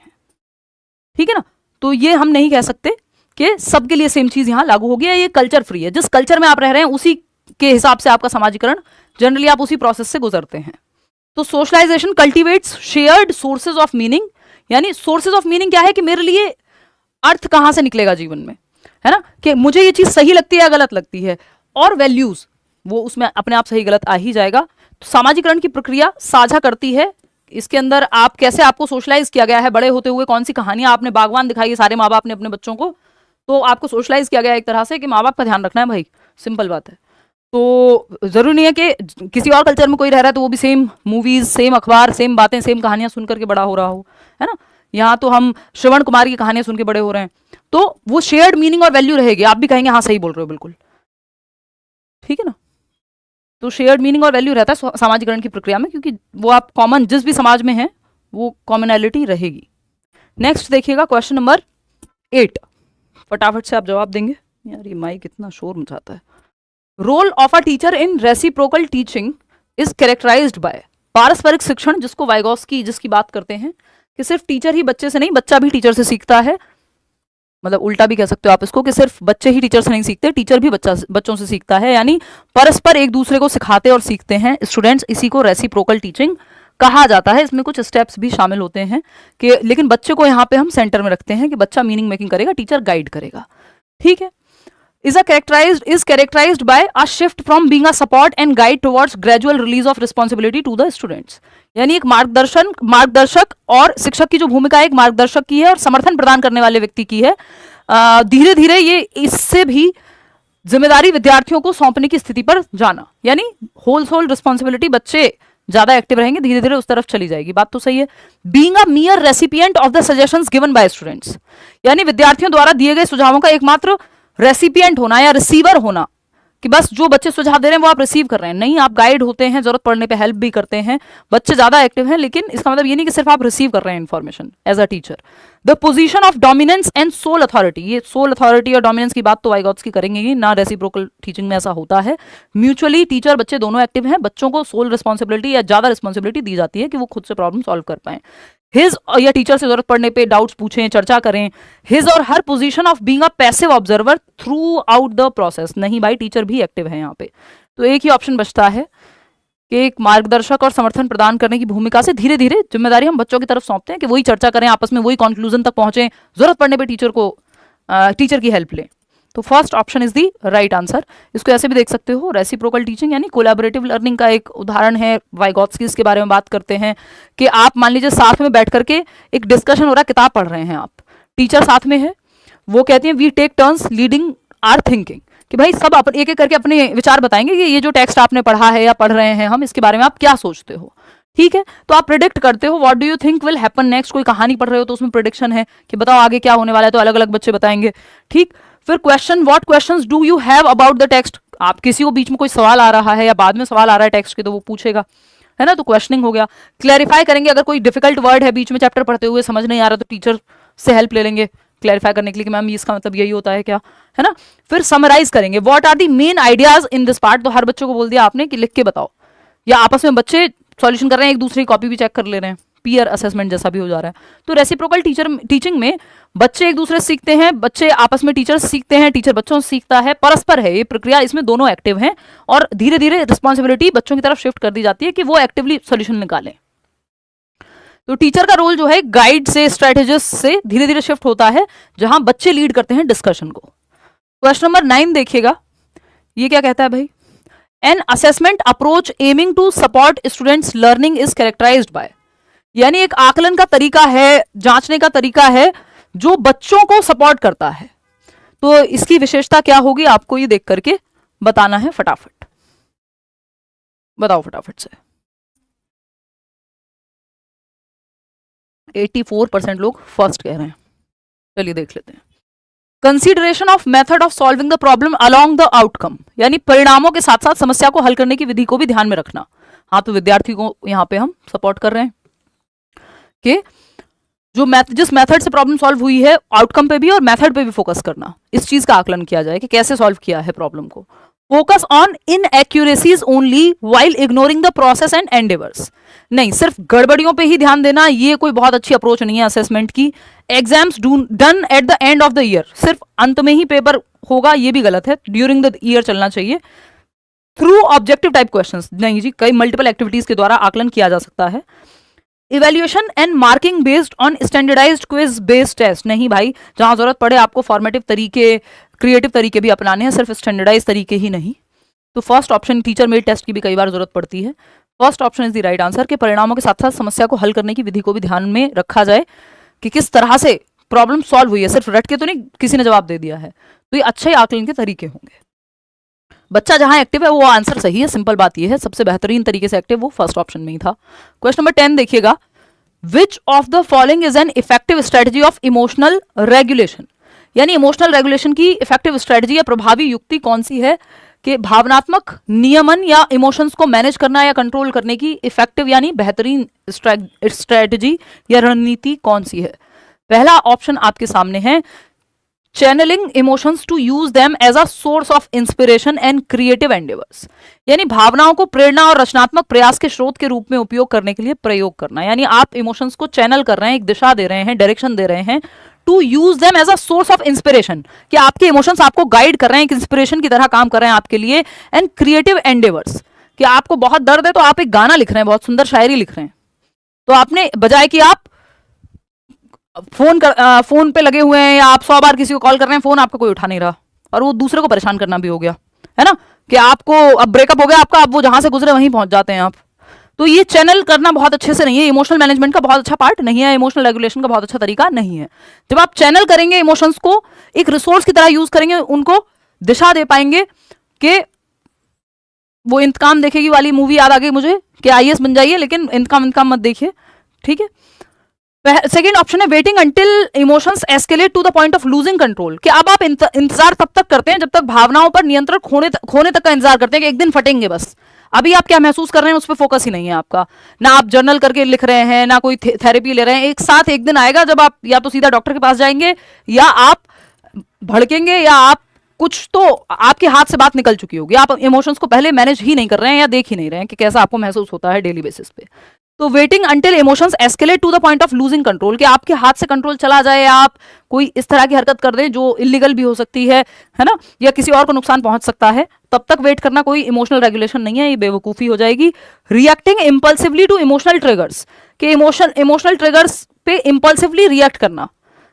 ठीक है ना। तो ये हम नहीं कह सकते कि सबके लिए सेम चीज यहां लागू होगी, ये कल्चर फ्री है। जिस कल्चर में आप रह रहे हैं उसी के हिसाब से आपका समाजीकरण, जनरली आप उसी प्रोसेस से गुजरते हैं। तो socialisation cultivates shared sources of meaning, यानी सोर्सेज ऑफ मीनिंग क्या है कि मेरे लिए अर्थ कहां से निकलेगा जीवन में, है ना, कि मुझे ये चीज सही लगती है या गलत लगती है, और वैल्यूज वो उसमें अपने आप सही गलत आ ही जाएगा। तो सामाजिकरण की प्रक्रिया साझा करती है, इसके अंदर आप कैसे आपको सोशलाइज किया गया है बड़े होते हुए, कौन सी कहानियां आपने बागवान दिखाई है सारे माँ बाप ने अपने बच्चों को, तो आपको सोशलाइज किया गया एक तरह से कि माँ बाप का ध्यान रखना है भाई, सिंपल बात है। तो जरूरी नहीं है कि किसी और कल्चर में कोई रह रहा है तो वो भी सेम मूवीज, सेम अखबार, सेम बातें, सेम कहानियां सुन करके बड़ा हो रहा हो, है ना। यहाँ तो हम श्रवण कुमार की कहानियां सुन के बड़े हो रहे हैं, तो वो शेयर्ड मीनिंग और वैल्यू रहेगी, आप भी कहेंगे हाँ सही बोल रहे हो बिल्कुल, ठीक है ना। तो शेयर्ड मीनिंग और वैल्यू रहता है सामाजिकरण की प्रक्रिया में, क्योंकि वो आप कॉमन जिस भी समाज में हैं वो कॉमनैलिटी रहेगी, नेक्स्ट देखिएगा क्वेश्चन नंबर 8, फटाफट से आप जवाब देंगे। यार ये माइक इतना शोर मचाता है। Role of a teacher in reciprocal teaching is characterised by, पारस्परिक शिक्षण जिसको वाइगोत्स्की जिसकी बात करते हैं कि सिर्फ टीचर ही बच्चे से नहीं, बच्चा भी टीचर से सीखता है, मतलब उल्टा भी कह सकते हो आप इसको कि सिर्फ बच्चे ही टीचर से नहीं सीखते, टीचर भी बच्चों से सीखता है, यानी परस्पर एक दूसरे को सिखाते और सीखते हैं स्टूडेंट्स। इसी को रेसिप्रोकल टीचिंग कहा जाता है। इसमें कुछ स्टेप्स भी शामिल होते हैं कि, लेकिन बच्चे को यहाँ पे हम सेंटर में रखते हैं कि बच्चा मीनिंग मेकिंग करेगा, टीचर गाइड करेगा। ठीक है। is characterized by a shift from being a support and guide towards gradual release of responsibility to the students। यानी एक मार्गदर्शक और शिक्षक की जो भूमिका है एक मार्गदर्शक की है और समर्थन प्रदान करने वाले व्यक्ति की है। धीरे धीरे ये इससे भी जिम्मेदारी विद्यार्थियों को सौंपने की स्थिति पर जाना, यानी होल रिस्पॉन्सिबिलिटी, बच्चे ज्यादा एक्टिव रहेंगे, धीरे धीरे उस तरफ चली जाएगी। बात तो सही है। Being a मियर recipient of the suggestions given by students, यानी विद्यार्थियों द्वारा दिए गए सुझावों का एकमात्र रेसिपिएंट होना या रिसीवर होना, कि बस जो बच्चे सुझाव दे रहे हैं वो आप रिसीव कर रहे हैं, नहीं आप गाइड होते हैं, जरूरत पड़ने पे हेल्प भी करते हैं, बच्चे ज्यादा एक्टिव हैं, लेकिन इसका मतलब ये नहीं कि सिर्फ आप रिसीव कर रहे हैं information as a teacher. The position of dominance and sole authority, ये सोल अथॉरिटी और डोमिनेंस की बात तो वाइगोत्स्की करेंगे ही ना, रेसिप्रोकल टीचिंग में ऐसा होता है। म्यूचुअली टीचर बच्चे दोनों एक्टिव हैं, बच्चों को सोल रिस्पॉन्सिबिलिटी या ज्यादा रिस्पॉन्सिबिलिटी दी जाती है कि वो खुद से प्रॉब्लम सॉल्व कर पाए। हिज या टीचर से जरूरत पड़ने पे डाउट्स पूछें, चर्चा करें। हिज और her position of being a passive observer throughout the process, नहीं भाई टीचर भी एक्टिव है यहाँ पे। तो एक ही ऑप्शन बचता है कि एक मार्गदर्शक और समर्थन प्रदान करने की भूमिका से धीरे धीरे जिम्मेदारी हम बच्चों की तरफ सौंपते हैं कि वही चर्चा करें, आपस में वही कंक्लूजन तक पहुंचे, जरूरत पड़ने पे टीचर की हेल्प लें। तो first option is the right answer. इसको ऐसे भी देख सकते हो, रेसिप्रोकल टीचिंग यानी कोलैबोरेटिव लर्निंग का एक उदाहरण है। वाइगोत्स्की इसके बारे में बात करते हैं कि आप मान लीजिए साथ में बैठ करके एक डिस्कशन हो रहा है, किताब पढ़ रहे हैं आप, टीचर साथ में है, वो कहती है we take turns leading our thinking, कि भाई सब एक एक करके अपने विचार बताएंगे कि ये जो टेक्स्ट आपने पढ़ा है या पढ़ रहे हैं हम, इसके बारे में आप क्या सोचते हो। ठीक है, तो आप प्रिडिक्ट करते हो, what do you think will happen next. कोई कहानी पढ़ रहे हो तो उसमें प्रिडिक्शन है कि बताओ आगे क्या होने वाला है, तो अलग अलग बच्चे बताएंगे। ठीक, फिर question, what questions do you have about the text, आप किसी को बीच में कोई सवाल आ रहा है या बाद में सवाल आ रहा है टेक्स्ट के, तो वो पूछेगा, है ना, तो क्वेश्चनिंग हो गया। क्लैरिफाई करेंगे, अगर कोई डिफिकल्ट वर्ड है बीच में चैप्टर पढ़ते हुए समझ नहीं आ रहा तो टीचर से हेल्प ले लेंगे क्लैरिफाई करने के लिए कि मैम इसका मतलब यही होता है क्या, है ना। फिर समराइज करेंगे, what are the main ideas in this part, तो हर बच्चों को बोल दिया आपने कि लिख के बताओ, या आपस में बच्चे सॉल्यूशन कर रहे हैं, एक दूसरे की कॉपी भी चेक कर ले रहे हैं, पीयर असेसमेंट जैसा भी हो जा रहा है। तो रेसिप्रोकल टीचिंग में बच्चे एक दूसरे से सीखते हैं, बच्चे आपस में टीचर सीखते हैं, टीचर बच्चों से सीखता है, परस्पर है ये प्रक्रिया, इसमें दोनों एक्टिव हैं और धीरे धीरे रिस्पॉन्सिबिलिटी बच्चों की तरफ शिफ्ट कर दी जाती है कि वो एक्टिवली सोल्यूशन निकालें। तो टीचर का रोल जो है गाइड से, स्ट्रेटेजिस्ट से धीरे धीरे शिफ्ट होता है, जहां बच्चे लीड करते हैं डिस्कशन को। क्वेश्चन नंबर 9 देखिएगा, ये क्या कहता है भाई, an assessment approach aiming to support students learning is characterised by, यानी एक आकलन का तरीका है, जांचने का तरीका है जो बच्चों को सपोर्ट करता है। तो इसकी विशेषता क्या होगी आपको ये देख करके बताना है, फटाफट बताओ फटाफट से। 84% लोग फर्स्ट कह रहे हैं, चलिए देख लेते हैं। Consideration of method of solving the problem along the outcome, यानी परिणामों के साथ साथ समस्या को हल करने की विधि को भी ध्यान में रखना। हाँ, तो विद्यार्थी को यहाँ पे हम सपोर्ट कर रहे हैं कि जो जिस मेथड से प्रॉब्लम सॉल्व हुई है आउटकम पे भी और मेथड पे भी फोकस करना, इस चीज का आकलन किया जाए कि कैसे सॉल्व किया है प्रॉब्लम को। Focus on inaccuracies only while ignoring the process and endeavours, नहीं सिर्फ गड़बड़ियों पे ही ध्यान देना, ये कोई बहुत अच्छी अप्रोच नहीं है असेसमेंट की। Exams done at the end of the year, सिर्फ अंत में ही पेपर होगा, ये भी गलत है, ड्यूरिंग द ईयर चलना चाहिए। थ्रू ऑब्जेक्टिव टाइप क्वेश्चंस, नहीं जी, कई मल्टीपल एक्टिविटीज के द्वारा आकलन किया जा सकता है। Evaluation and marking based on standardised quiz based test, नहीं भाई, जहां जरूरत पड़े आपको फॉर्मेटिव तरीके, क्रिएटिव तरीके भी अपनाने हैं, सिर्फ स्टैंडर्डाइज तरीके ही नहीं। तो first option, teacher made test की भी कई बार जरूरत पड़ती है। First option is the right answer के परिणामों के साथ साथ समस्या को हल करने की विधि को भी ध्यान में रखा जाए कि किस तरह से प्रॉब्लम सॉल्व हुई है, सिर्फ रट के तो नहीं किसी ने जवाब दे दिया है। तो ये अच्छे आकलन के तरीके होंगे। बच्चा जहां एक्टिव है वो आंसर सही है, सिंपल बात ये है, सबसे बेहतरीन तरीके से एक्टिव वो फर्स्ट ऑप्शन में ही था। क्वेश्चन नंबर 10 देखिएगा, which of the following is an effective strategy of emotional regulation, यानी इमोशनल रेगुलेशन की इफेक्टिव स्ट्रेटजी या प्रभावी युक्ति कौन सी है कि भावनात्मक नियमन या इमोशंस को मैनेज करना या कंट्रोल करने की इफेक्टिव यानी बेहतरीन स्ट्रेटजी या रणनीति कौन सी है। पहला ऑप्शन आपके सामने है channelling emotions to use them as a source of inspiration and creative endeavours, यानी भावनाओं को प्रेरणा और रचनात्मक प्रयास के स्रोत के रूप में उपयोग करने के लिए प्रयोग करना। यानी आप इमोशंस को चैनल कर रहे हैं, एक दिशा दे रहे हैं, डायरेक्शन दे रहे हैं, to use them as a source of inspiration, कि आपके इमोशंस आपको गाइड कर रहे हैं, एक इंस्पिरेशन की तरह काम कर रहे हैं आपके लिए, एंड क्रिएटिव एंडेवर्स, कि आपको बहुत दर्द है तो आप एक गाना लिख रहे हैं, बहुत सुंदर शायरी लिख रहे हैं, तो आपने बजाय कि आप फोन पे लगे हुए हैं या आप 100 बार किसी को कॉल कर रहे हैं, फोन आपका कोई उठा नहीं रहा और वो दूसरे को परेशान करना भी हो गया, है ना, कि आपको अब ब्रेकअप हो गया आपका, अब वो जहां से गुजरे वहीं पहुंच जाते हैं आप। तो ये चैनल करना बहुत अच्छे से नहीं है, इमोशनल मैनेजमेंट का बहुत अच्छा पार्ट नहीं है, इमोशनल रेगुलेशन का बहुत अच्छा तरीका नहीं है। जब आप चैनल करेंगे इमोशंस को, एक रिसोर्स की तरह यूज करेंगे, उनको दिशा दे पाएंगे, कि वो इंतकाम देखेगी वाली मूवी याद आ गई मुझे, कि आईएएस बन जाइए लेकिन इंतकाम मत देखिए, ठीक है। सेकेंड ऑप्शन है waiting until emotions escalate to the point of losing control, कि अब आप इंतजार तब तक करते हैं जब तक भावनाओं पर नियंत्रण खोने तक का इंतजार करते हैं कि एक दिन फटेंगे बस। अभी आप क्या महसूस कर रहे हैं उस पर फोकस ही नहीं है आपका, ना आप जर्नल करके लिख रहे हैं, ना कोई थेरेपी ले रहे हैं। एक साथ एक दिन आएगा जब आप या तो सीधा डॉक्टर के पास जाएंगे, या आप भड़केंगे, या आप कुछ तो आपके हाथ से बात निकल चुकी होगी, आप इमोशंस को पहले मैनेज ही नहीं कर रहे हैं या देख ही नहीं रहे हैं कि कैसा आपको महसूस होता है डेली बेसिस पे। तो waiting until emotions escalate to the point of losing control, कि आपके हाथ से कंट्रोल चला जाए, या आप कोई इस तरह की हरकत कर दें जो इलीगल भी हो सकती है ना, या किसी और को नुकसान पहुंच सकता है, तब तक वेट करना कोई इमोशनल रेगुलेशन नहीं है, ये बेवकूफ़ी हो जाएगी। Reacting impulsively to emotional triggers, कि इमोशनल ट्रिगर्स पे इम्पल्सिवली रिएक्ट करना,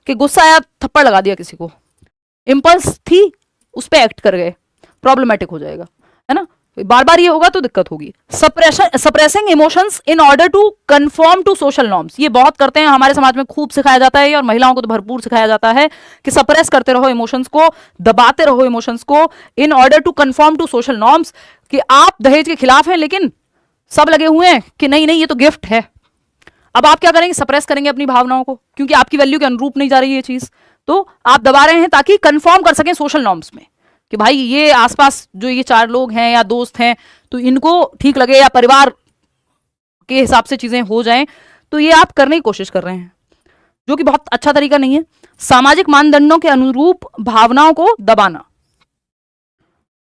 कि गुस्सा आया थप्पड़ लगा दिया किसी को, इम्पल्स थी उस पर एक्ट कर गए, प्रॉब्लमेटिक हो जाएगा, है ना, बार बार ये होगा तो दिक्कत होगी। Suppressing emotions in order to conform to social norms, ये बहुत करते हैं हमारे समाज में, खूब सिखाया जाता है, और महिलाओं को तो भरपूर सिखाया जाता है कि सप्रेस करते रहो इमोशंस को, दबाते रहो इमोशंस को, in order to conform to social norms, कि आप दहेज के खिलाफ हैं लेकिन सब लगे हुए हैं कि नहीं नहीं ये तो गिफ्ट है। अब आप क्या करेंगे, सप्रेस करेंगे अपनी भावनाओं को, क्योंकि आपकी वैल्यू के अनुरूप नहीं जा रही है ये चीज, तो आप दबा रहे हैं ताकि कंफर्म कर सकें सोशल नॉर्म्स में, कि भाई ये आसपास जो ये 4 लोग हैं या दोस्त हैं तो इनको ठीक लगे, या परिवार के हिसाब से चीजें हो जाएं, तो ये आप करने की कोशिश कर रहे हैं, जो कि बहुत अच्छा तरीका नहीं है। सामाजिक मानदंडों के अनुरूप भावनाओं को दबाना,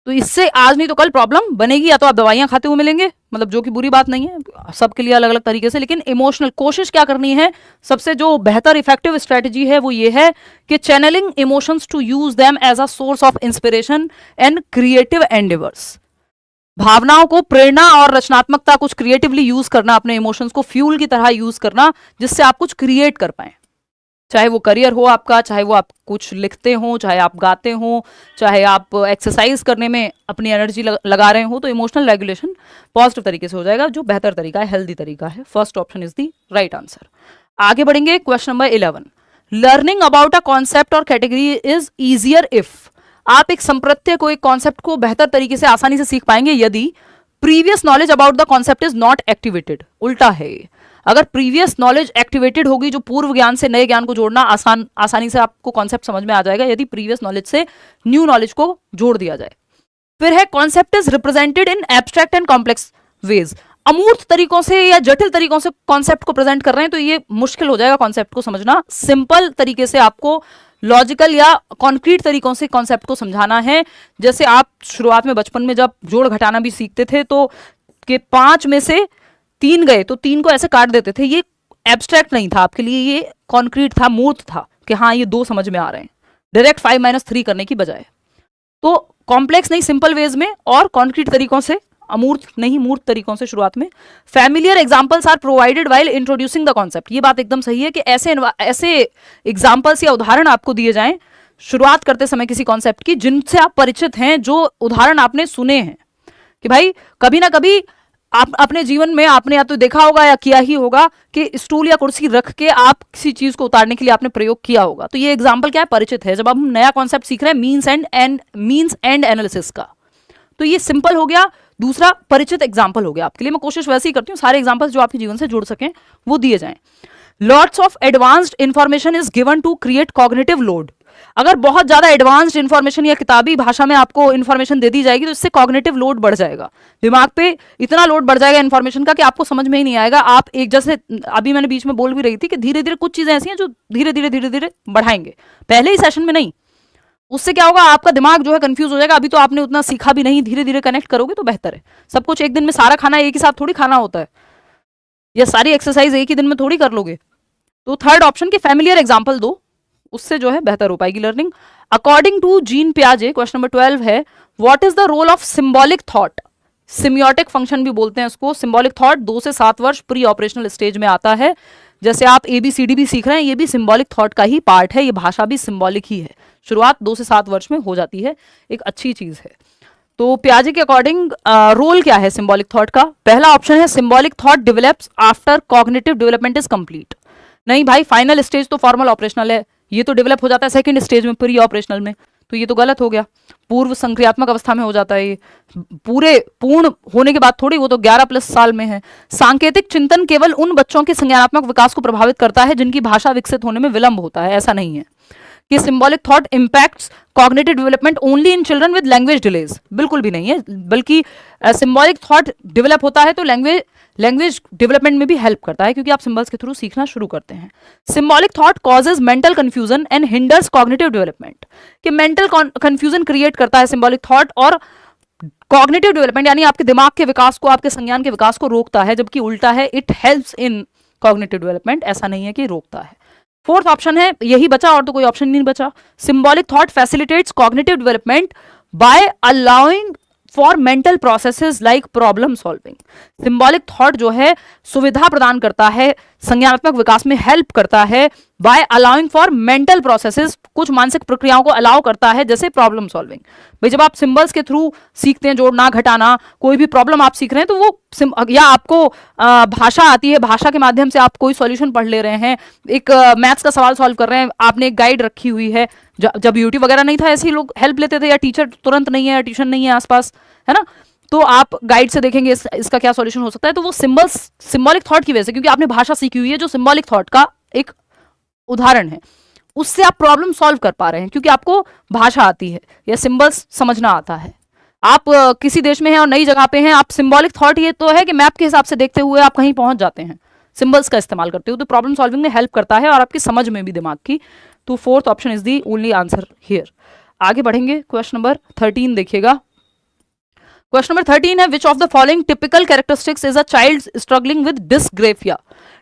तो इससे आज नहीं तो कल प्रॉब्लम बनेगी, या तो आप दवाइयां खाते हुए मिलेंगे, मतलब जो कि बुरी बात नहीं है, सबके लिए अलग अलग तरीके से, लेकिन इमोशनल कोशिश क्या करनी है, सबसे जो बेहतर इफेक्टिव स्ट्रेटजी है वो ये है कि channelling emotions to use them as a source of inspiration and creative endeavours, भावनाओं को प्रेरणा और रचनात्मकता, कुछ क्रिएटिवली यूज करना, अपने इमोशंस को फ्यूल की तरह यूज करना, जिससे आप कुछ क्रिएट कर पाए, चाहे वो करियर हो आपका, चाहे वो आप कुछ लिखते हो, चाहे आप गाते हो, चाहे आप एक्सरसाइज करने में अपनी एनर्जी लगा रहे हो, तो इमोशनल रेगुलेशन पॉजिटिव तरीके से हो जाएगा, जो बेहतर तरीका है, हेल्दी तरीका है। First option is the right answer. आगे बढ़ेंगे, question number 11, learning about a concept और कैटेगरी इज ईजियर इफ, आप एक संप्रत्यय को, एक कॉन्सेप्ट को बेहतर तरीके से, आसानी से सीख पाएंगे यदि previous knowledge about the concept is not activated. उल्टा है, अगर प्रीवियस नॉलेज एक्टिवेटेड होगी, जो पूर्व ज्ञान से नए ज्ञान को जोड़ना आसानी से आपको कॉन्सेप्ट समझ में आ जाएगा यदि प्रीवियस नॉलेज से न्यू नॉलेज को जोड़ दिया जाए। फिर है concept is represented in abstract and complex ways, अमूर्त तरीकों से या जटिल तरीकों से कॉन्सेप्ट को प्रेजेंट कर रहे हैं तो ये मुश्किल हो जाएगा कॉन्सेप्ट को समझना। सिंपल तरीके से आपको लॉजिकल या कॉन्क्रीट तरीकों से कॉन्सेप्ट को समझाना है। जैसे आप शुरुआत में बचपन में जब जोड़ घटाना भी सीखते थे तो कि 5 में से 3 गए तो 3 को ऐसे काट देते थे, ये एब्स्ट्रैक्ट नहीं था आपके लिए, ये कॉन्क्रीट था, मूर्त था कि हाँ ये 2 समझ में आ रहे हैं, डायरेक्ट 5 - 3 करने की बजाय। तो कॉम्प्लेक्स नहीं, सिंपल वेज में और कॉन्क्रीट तरीकों से, अमूर्त नहीं मूर्त तरीकों से शुरुआत में। Familiar examples are provided while introducing the concept, ये बात एकदम सही है कि ऐसे एग्जांपल्स या उदाहरण आपको दिए जाएं शुरुआत करते समय किसी कॉन्सेप्ट की, जिनसे आप परिचित हैं, जो उदाहरण आपने सुने हैं कि भाई कभी ना कभी आप अपने जीवन में आपने या तो देखा होगा या किया ही होगा कि स्टूल या कुर्सी रख के आप किसी चीज को उतारने के लिए आपने प्रयोग किया होगा। तो ये एग्जाम्पल क्या है, परिचित है। जब हम नया कॉन्सेप्ट सीख रहे हैं मीन्स एंड एनालिसिस का, तो ये सिंपल हो गया, दूसरा परिचित एग्जाम्पल हो गया आपके लिए। मैं कोशिश वैसे ही करती हूँ सारे एग्जाम्पल्स जो आपके जीवन से जुड़ सकें वो दिए जाएं। Lots of advanced information is given to create cognitive load, अगर बहुत ज्यादा एडवांस्ड इन्फॉर्मेशन या किताबी भाषा में आपको इन्फॉर्मेशन दे दी जाएगी तो इससे कॉग्निटिव लोड बढ़ जाएगा, दिमाग पे इतना लोड बढ़ जाएगा इन्फॉर्मेशन का कि आपको समझ में ही नहीं आएगा। आप एक जैसे अभी मैंने बीच में बोल भी रही थी कि धीरे धीरे कुछ चीजें ऐसी हैं जो धीरे धीरे बढ़ाएंगे, पहले ही सेशन में नहीं। उससे क्या होगा, आपका दिमाग जो है कंफ्यूज हो जाएगा। अभी तो आपने उतना सीखा भी नहीं, धीरे धीरे कनेक्ट करोगे तो बेहतर है। सब कुछ एक दिन में, सारा खाना एक ही साथ थोड़ी खाना होता है, या सारी एक्सरसाइज एक ही दिन में थोड़ी कर लोगे। तो थर्ड ऑप्शन की फैमिलियर एग्जाम्पल दो, उससे जो है बेहतर हो पाएगी लर्निंग। अकॉर्डिंग टू जीन पियाजे, क्वेश्चन नंबर 12 है, what is the role of symbolic thought? Semiotic function भी बोलते हैं इसको। सिंबॉलिक थॉट 2 से 7 वर्ष प्री ऑपरेशनल स्टेज में आता है। जैसे आप ABCD भी सीख रहे हैं, ये भी सिंबॉलिक थॉट का ही पार्ट है, ये भाषा भी सिंबॉलिक ही है। शुरुआत 2 से 7 वर्ष में हो जाती है, एक अच्छी चीज है। तो पियाजे के अकॉर्डिंग रोल क्या है सिंबॉलिक थॉट का? पहला ऑप्शन है symbolic thought develops after cognitive development is complete. नहीं भाई, फाइनल स्टेज तो फॉर्मल ऑपरेशनल है, ये तो डेवलप हो जाता है सेकंड स्टेज में, प्री ऑपरेशनल में। तो ये तो गलत हो गया, पूर्व संक्रियात्मक अवस्था में हो जाता है ये, पूरे पूर्ण होने के बाद थोड़ी, वो तो 11+ साल में है। सांकेतिक चिंतन केवल उन बच्चों के संज्ञानात्मक विकास को प्रभावित करता है जिनकी भाषा विकसित होने में विलंब होता है। ऐसा नहीं है कि symbolic thought impacts cognitive development only in children with language delays, बिल्कुल भी नहीं है। बल्कि सिंबॉलिक थॉट डेवलप होता है तो लैंग्वेज डेवलपमेंट में भी हेल्प करता है, क्योंकि आप सिंबल्स के थ्रू सीखना शुरू करते हैं। Symbolic thought causes mental confusion and hinders cognitive development, कि मेंटल कंफ्यूजन क्रिएट करता है सिंबॉलिक थॉट, और कॉग्निटिव डेवलपमेंट यानी आपके दिमाग के विकास को, आपके संज्ञान के विकास को रोकता है, जबकि उल्टा है, it helps in cognitive development. ऐसा नहीं है कि रोकता है। फोर्थ ऑप्शन है, यही बचा और तो कोई ऑप्शन नहीं बचा। Symbolic thought facilitates cognitive development bye allowing for mental processes like problem solving. Symbolic thought जो है सुविधा प्रदान करता है, संज्ञानात्मक विकास में हेल्प करता है, by allowing for mental processes, कुछ मानसिक प्रक्रियाओं को अलाउ करता है, जैसे प्रॉब्लम सॉल्विंग। भाई जब आप सिंबल्स के थ्रू सीखते हैं, जोड़ना घटाना, कोई भी प्रॉब्लम आप सीख रहे हैं, तो वो या आपको भाषा आती है, भाषा के माध्यम से आप कोई सॉल्यूशन पढ़ ले रहे हैं, एक मैथ्स का सवाल सॉल्व कर रहे हैं, आपने एक गाइड रखी हुई है। जब यूट्यूब वगैरह नहीं था, ऐसे ही लोग हेल्प लेते थे, या टीचर तुरंत नहीं है, या ट्यूशन नहीं है आसपास, है ना, तो आप गाइड से देखेंगे इसका क्या सॉल्यूशन हो सकता है। तो वो सिंबॉलिक थॉट की वजह से, क्योंकि आपने भाषा सीखी हुई है जो सिंबॉलिक थॉट का एक उदाहरण है, उससे आप प्रॉब्लम सॉल्व कर पा रहे हैं, क्योंकि आपको भाषा आती है या सिंबल्स समझना आता है। आप किसी देश में हैं और नई जगह पे हैं, आप सिंबॉलिक थॉट ये तो है कि मैप के हिसाब से देखते हुए आप कहीं पहुंच जाते हैं, सिंबल्स का इस्तेमाल करते हो, तो प्रॉब्लम सॉल्विंग में हेल्प करता है और आपकी समझ में भी दिमाग की। तो fourth option is the only answer here. आगे बढ़ेंगे, क्वेश्चन नंबर 13 देखिएगा। क्वेश्चन नंबर 13 है, which of the following typical characteristics is a child struggling with dysgraphia.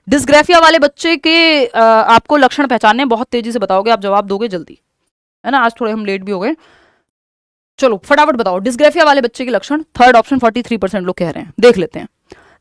Dysgraphia वाले बच्चे के आपको लक्षण पहचानने, बहुत तेजी से बताओगे, आप जवाब दोगे जल्दी, है ना, आज थोड़े हम लेट भी हो गए। चलो फटाफट बताओ डिस्ग्रेफिया वाले बच्चे के लक्षण। थर्ड ऑप्शन 43% लोग कह रहे हैं, देख लेते हैं।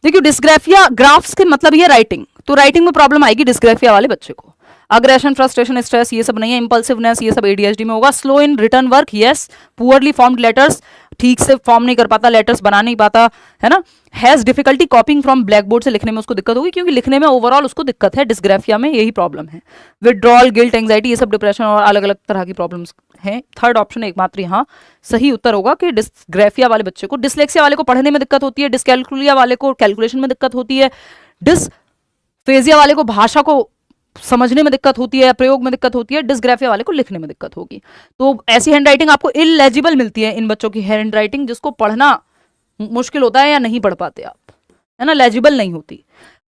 देखिए डिस्ग्रेफिया, ग्राफ्स के मतलब ये राइटिंग, तो राइटिंग में प्रॉब्लम आएगी डिस्ग्रेफिया वाले बच्चे को। अग्रेशन, फ्रस्ट्रेशन, स्ट्रेस ये सब नहीं है। इंपल्सिवनेस ये सब ADHD में होगा। Slow in written work, yes. Poorly formed letters, ठीक से फॉर्म नहीं कर पाता, लेटर्स बना नहीं पाता, है ना। Has difficulty कॉपिंग from black board, से लिखने में उसको दिक्कत होगी, क्योंकि लिखने में ओवरऑल उसको दिक्कत है, डिस्ग्रेफिया में यही प्रॉब्लम है। विड्रॉल, गिल्ट, एंग्जाइटी ये सब डिप्रेशन और अलग अलग तरह की प्रॉब्लम्स हैं। थर्ड ऑप्शन एकमात्र यहाँ सही उत्तर होगा कि डिस्ग्रेफिया वाले बच्चे को, डिसलेक्सिया वाले को पढ़ने में दिक्कत होती है, डिसकैलकुलिया वाले को कैलकुलेशन में दिक्कत होती है, डिसफेजिया वाले को भाषा को समझने में दिक्कत होती है, प्रयोग में दिक्कत होती है, डिस्ग्राफिया वाले को लिखने में दिक्कत होगी। तो ऐसी हैंडराइटिंग आपको इलेजिबल मिलती है, इन बच्चों की हैंडराइटिंग जिसको पढ़ना मुश्किल होता है या नहीं पढ़ पाते आप, है ना, लेजिबल नहीं होती।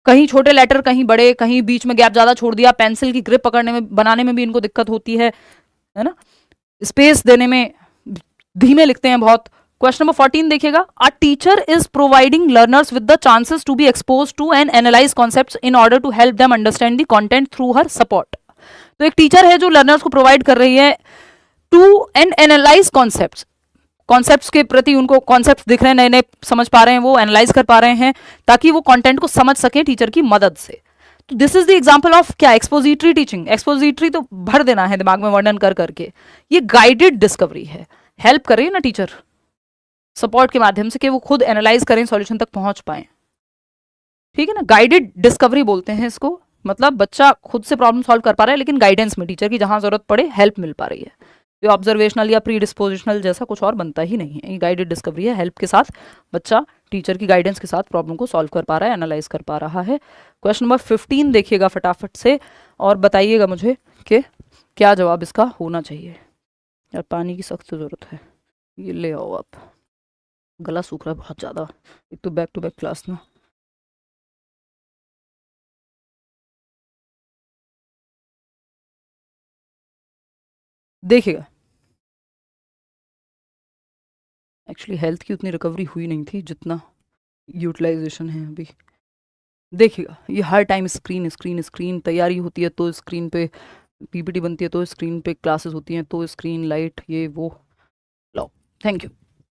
कहीं छोटे लेटर, कहीं बड़े, कहीं बीच में गैप ज्यादा छोड़ दिया, पेंसिल की ग्रिप पकड़ने में, बनाने में भी इनको दिक्कत होती है ना, स्पेस देने में धीमे लिखते हैं बहुत। क्वेश्चन नंबर 14 देखिएगा। A teacher is providing learners with the chances to be expose to and analyse concepts in order to help them understand the content through her support. तो एक टीचर है जो लर्नर्स को प्रोवाइड कर रही है to and analyse concepts, concepts के प्रति उनको कॉन्सेप्ट्स दिख रहे हैं, नए नए समझ पा रहे हैं, वो एनालाइज कर पा रहे हैं, ताकि वो कंटेंट को समझ सके टीचर की मदद से। तो this is the example of क्या, एक्सपोजिटरी टीचिंग। एक्सपोजिटरी तो भर देना है दिमाग में वर्णन कर करके, ये गाइडेड डिस्कवरी है, हेल्प कर रही है ना टीचर सपोर्ट के माध्यम से कि वो खुद एनालाइज करें, सॉल्यूशन तक पहुंच पाए, ठीक है ना। गाइडेड डिस्कवरी बोलते हैं इसको, मतलब बच्चा खुद से प्रॉब्लम सॉल्व कर पा रहा है, लेकिन गाइडेंस में टीचर की जहां जरूरत पड़े हेल्प मिल पा रही है। ये ऑब्जर्वेशनल या प्री डिस्पोजिशनल जैसा कुछ और बनता ही नहीं है, ये गाइडेड डिस्कवरी है। हेल्प के साथ बच्चा टीचर की गाइडेंस के साथ प्रॉब्लम को सॉल्व कर पा रहा है, एनालाइज कर पा रहा है। क्वेश्चन नंबर 15 देखिएगा फटाफट से और बताइएगा मुझे कि क्या जवाब इसका होना चाहिए? यार पानी की सख्त जरूरत है, ये ले आओ आप, गला सूख रहा है बहुत ज़्यादा, एक तो बैक टू बैक क्लास ना। देखिएगा, एक्चुअली हेल्थ की उतनी रिकवरी हुई नहीं थी जितना यूटिलाइजेशन है अभी। देखिएगा, ये हर टाइम स्क्रीन स्क्रीन स्क्रीन, तैयारी होती है तो स्क्रीन पे पीपीटी बनती है, तो स्क्रीन पे क्लासेस होती हैं, तो स्क्रीन लाइट ये वो। लो, थैंक यू।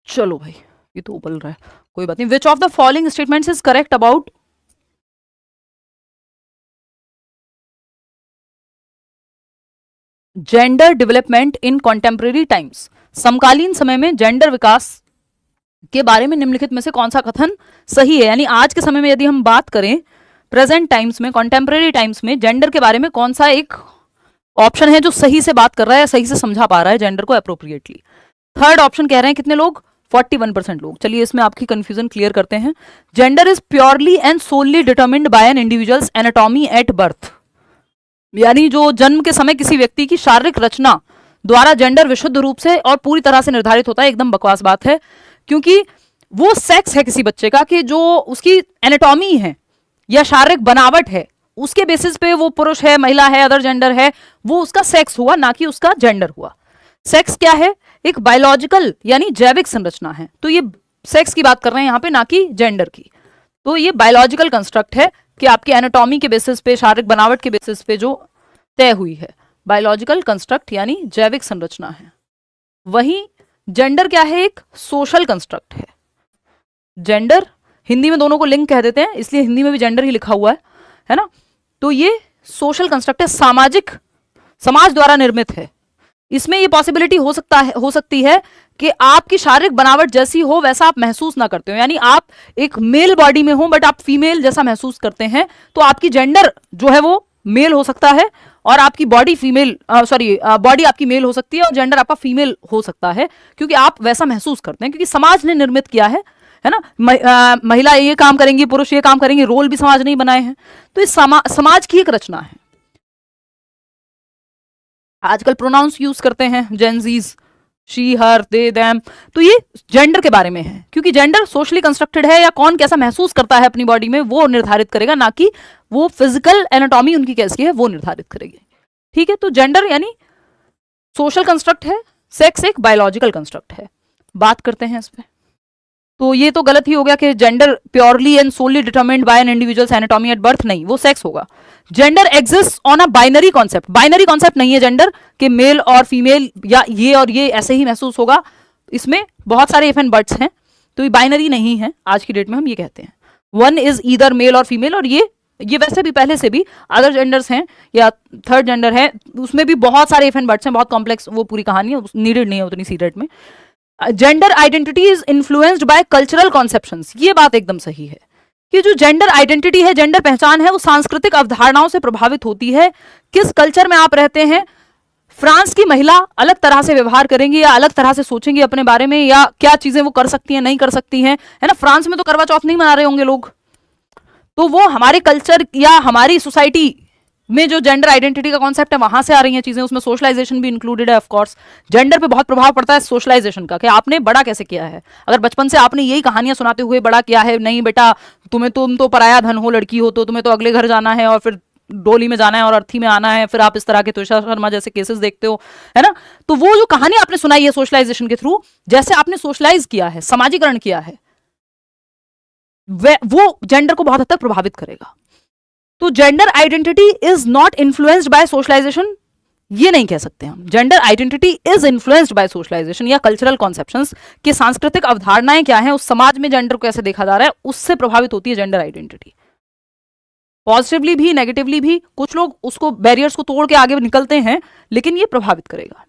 चलो भाई, ये तो उबल रहा है, कोई बात नहीं। विच of the following statements is correct about gender development in contemporary times? समकालीन समय में जेंडर विकास के बारे में निम्नलिखित में से कौन सा कथन सही है? यानी आज के समय में यदि हम बात करें, प्रेजेंट टाइम्स में, कॉन्टेम्परेरी टाइम्स में जेंडर के बारे में कौन सा एक ऑप्शन है जो सही से बात कर रहा है, सही से समझा पा रहा है जेंडर को अप्रोप्रिएटली? थर्ड ऑप्शन कह रहे हैं कितने लोग? 41% लोग। चलिए इसमें आपकी कंफ्यूजन क्लियर करते हैं। Gender is purely and solely determined by an individual's anatomy at birth, यानी जो जन्म के समय किसी व्यक्ति की शारीरिक रचना द्वारा जेंडर विशुद्ध रूप से और पूरी तरह से निर्धारित होता है। एकदम बकवास बात है, क्योंकि वो सेक्स है किसी बच्चे का कि जो उसकी एनाटॉमी है या शारीरिक बनावट है, उसके बेसिस पे वो पुरुष है, महिला है, अदर जेंडर है, वो उसका सेक्स हुआ, ना कि उसका जेंडर हुआ। सेक्स क्या है? एक बायोलॉजिकल यानी जैविक संरचना है। तो ये सेक्स की बात कर रहे हैं यहाँ पे, ना कि जेंडर की। तो ये बायोलॉजिकल कंस्ट्रक्ट है कि आपकी एनाटॉमी के बेसिस पे, शारीरिक बनावट के बेसिस पे जो तय हुई है, बायोलॉजिकल कंस्ट्रक्ट यानी जैविक संरचना है। वहीं जेंडर क्या है? एक सोशल कंस्ट्रक्ट है। जेंडर हिंदी में दोनों को लिंग कह देते हैं, इसलिए हिंदी में भी जेंडर ही लिखा हुआ है ना। तो ये सोशल कंस्ट्रक्ट है, सामाजिक, समाज द्वारा निर्मित है। इसमें ये पॉसिबिलिटी हो सकती है कि आपकी शारीरिक बनावट जैसी हो वैसा आप महसूस ना करते हो, यानी आप एक मेल बॉडी में हो बट आप फीमेल जैसा महसूस करते हैं, तो आपकी जेंडर जो है वो मेल हो सकता है और आपकी बॉडी फीमेल, बॉडी आपकी मेल हो सकती है और जेंडर आपका फीमेल हो सकता है, क्योंकि आप वैसा महसूस करते हैं, क्योंकि समाज ने निर्मित किया है ना। महिला ये काम करेंगी, पुरुष ये काम करेंगे, रोल भी समाज नहीं बनाए हैं। तो इस समाज की एक रचना है। आजकल प्रोनाउंस यूज करते हैं Gen Zs, she, her, they, them, तो ये जेंडर के बारे में है, क्योंकि जेंडर सोशली कंस्ट्रक्टेड है, या कौन कैसा महसूस करता है अपनी बॉडी में वो निर्धारित करेगा, ना कि वो फिजिकल एनाटॉमी उनकी कैसी है वो निर्धारित करेगी। ठीक है, तो जेंडर यानी सोशल कंस्ट्रक्ट है, सेक्स एक बायोलॉजिकल कंस्ट्रक्ट है। बात करते हैं इस पे। तो ये तो गलत ही हो गया कि gender purely and solely determined by an individual's anatomy at birth, नहीं, वो सेक्स होगा। Gender exist on a binary concept, binary concept नहीं है जेंडर कि मेल और फीमेल या ये और ये ऐसे ही महसूस होगा। इसमें बहुत सारे इफ एंड बट्स हैं, तो ये बाइनरी नहीं है। आज की डेट में हम ये कहते हैं वन इज ईदर मेल और फीमेल, और ये वैसे भी पहले से भी अदर जेंडर्स हैं या थर्ड जेंडर है, उसमें भी बहुत सारे इफ एंड बट्स हैं, बहुत कॉम्प्लेक्स वो पूरी कहानी है, नीडेड नहीं है उतनी सीरेट में। Gender identity is influenced by cultural conceptions, ये बात एकदम सही है कि जो जेंडर आइडेंटिटी है, जेंडर पहचान है, वो सांस्कृतिक अवधारणाओं से प्रभावित होती है। किस कल्चर में आप रहते हैं, फ्रांस की महिला अलग तरह से व्यवहार करेंगी या अलग तरह से सोचेंगी अपने बारे में, या क्या चीजें वो कर सकती हैं, नहीं कर सकती हैं, है ना। फ्रांस में तो करवा चौथ नहीं मना रहे होंगे लोग, तो वो हमारे कल्चर या हमारी सोसाइटी में जो जेंडर आइडेंटिटी का कॉन्सेप्ट है वहां से आ रही हैं चीजें। उसमें सोशलाइजेशन भी इंक्लूडेड है। ऑफ कोर्स जेंडर पे बहुत प्रभाव पड़ता है सोशलाइजेशन का, कि आपने बड़ा कैसे किया है। अगर बचपन से आपने यही कहानियां सुनाते हुए बड़ा किया है, नहीं बेटा तुम तो पराया धन हो, लड़की हो तो तुम्हें तो अगले घर जाना है और फिर डोली में जाना है और अर्थी में आना है, फिर आप इस तरह के तुषार शर्मा जैसे केसेस देखते हो, है ना। तो वो जो कहानी आपने सुनाई है सोशलाइजेशन के थ्रू, जैसे आपने सोशलाइज किया है, समाजीकरण किया है, वो जेंडर को बहुत हद तक प्रभावित करेगा। तो gender identity is not influenced by socialisation, ये नहीं कह सकते हम। Gender identity is influenced by socialisation या कल्चरल कॉन्सेप्शंस, कि सांस्कृतिक अवधारणाएं क्या हैं, उस समाज में जेंडर को कैसे देखा जा रहा है, उससे प्रभावित होती है जेंडर आइडेंटिटी। पॉजिटिवली भी नेगेटिवली भी, कुछ लोग उसको बैरियर्स को तोड़ के आगे निकलते हैं, लेकिन ये प्रभावित करेगा।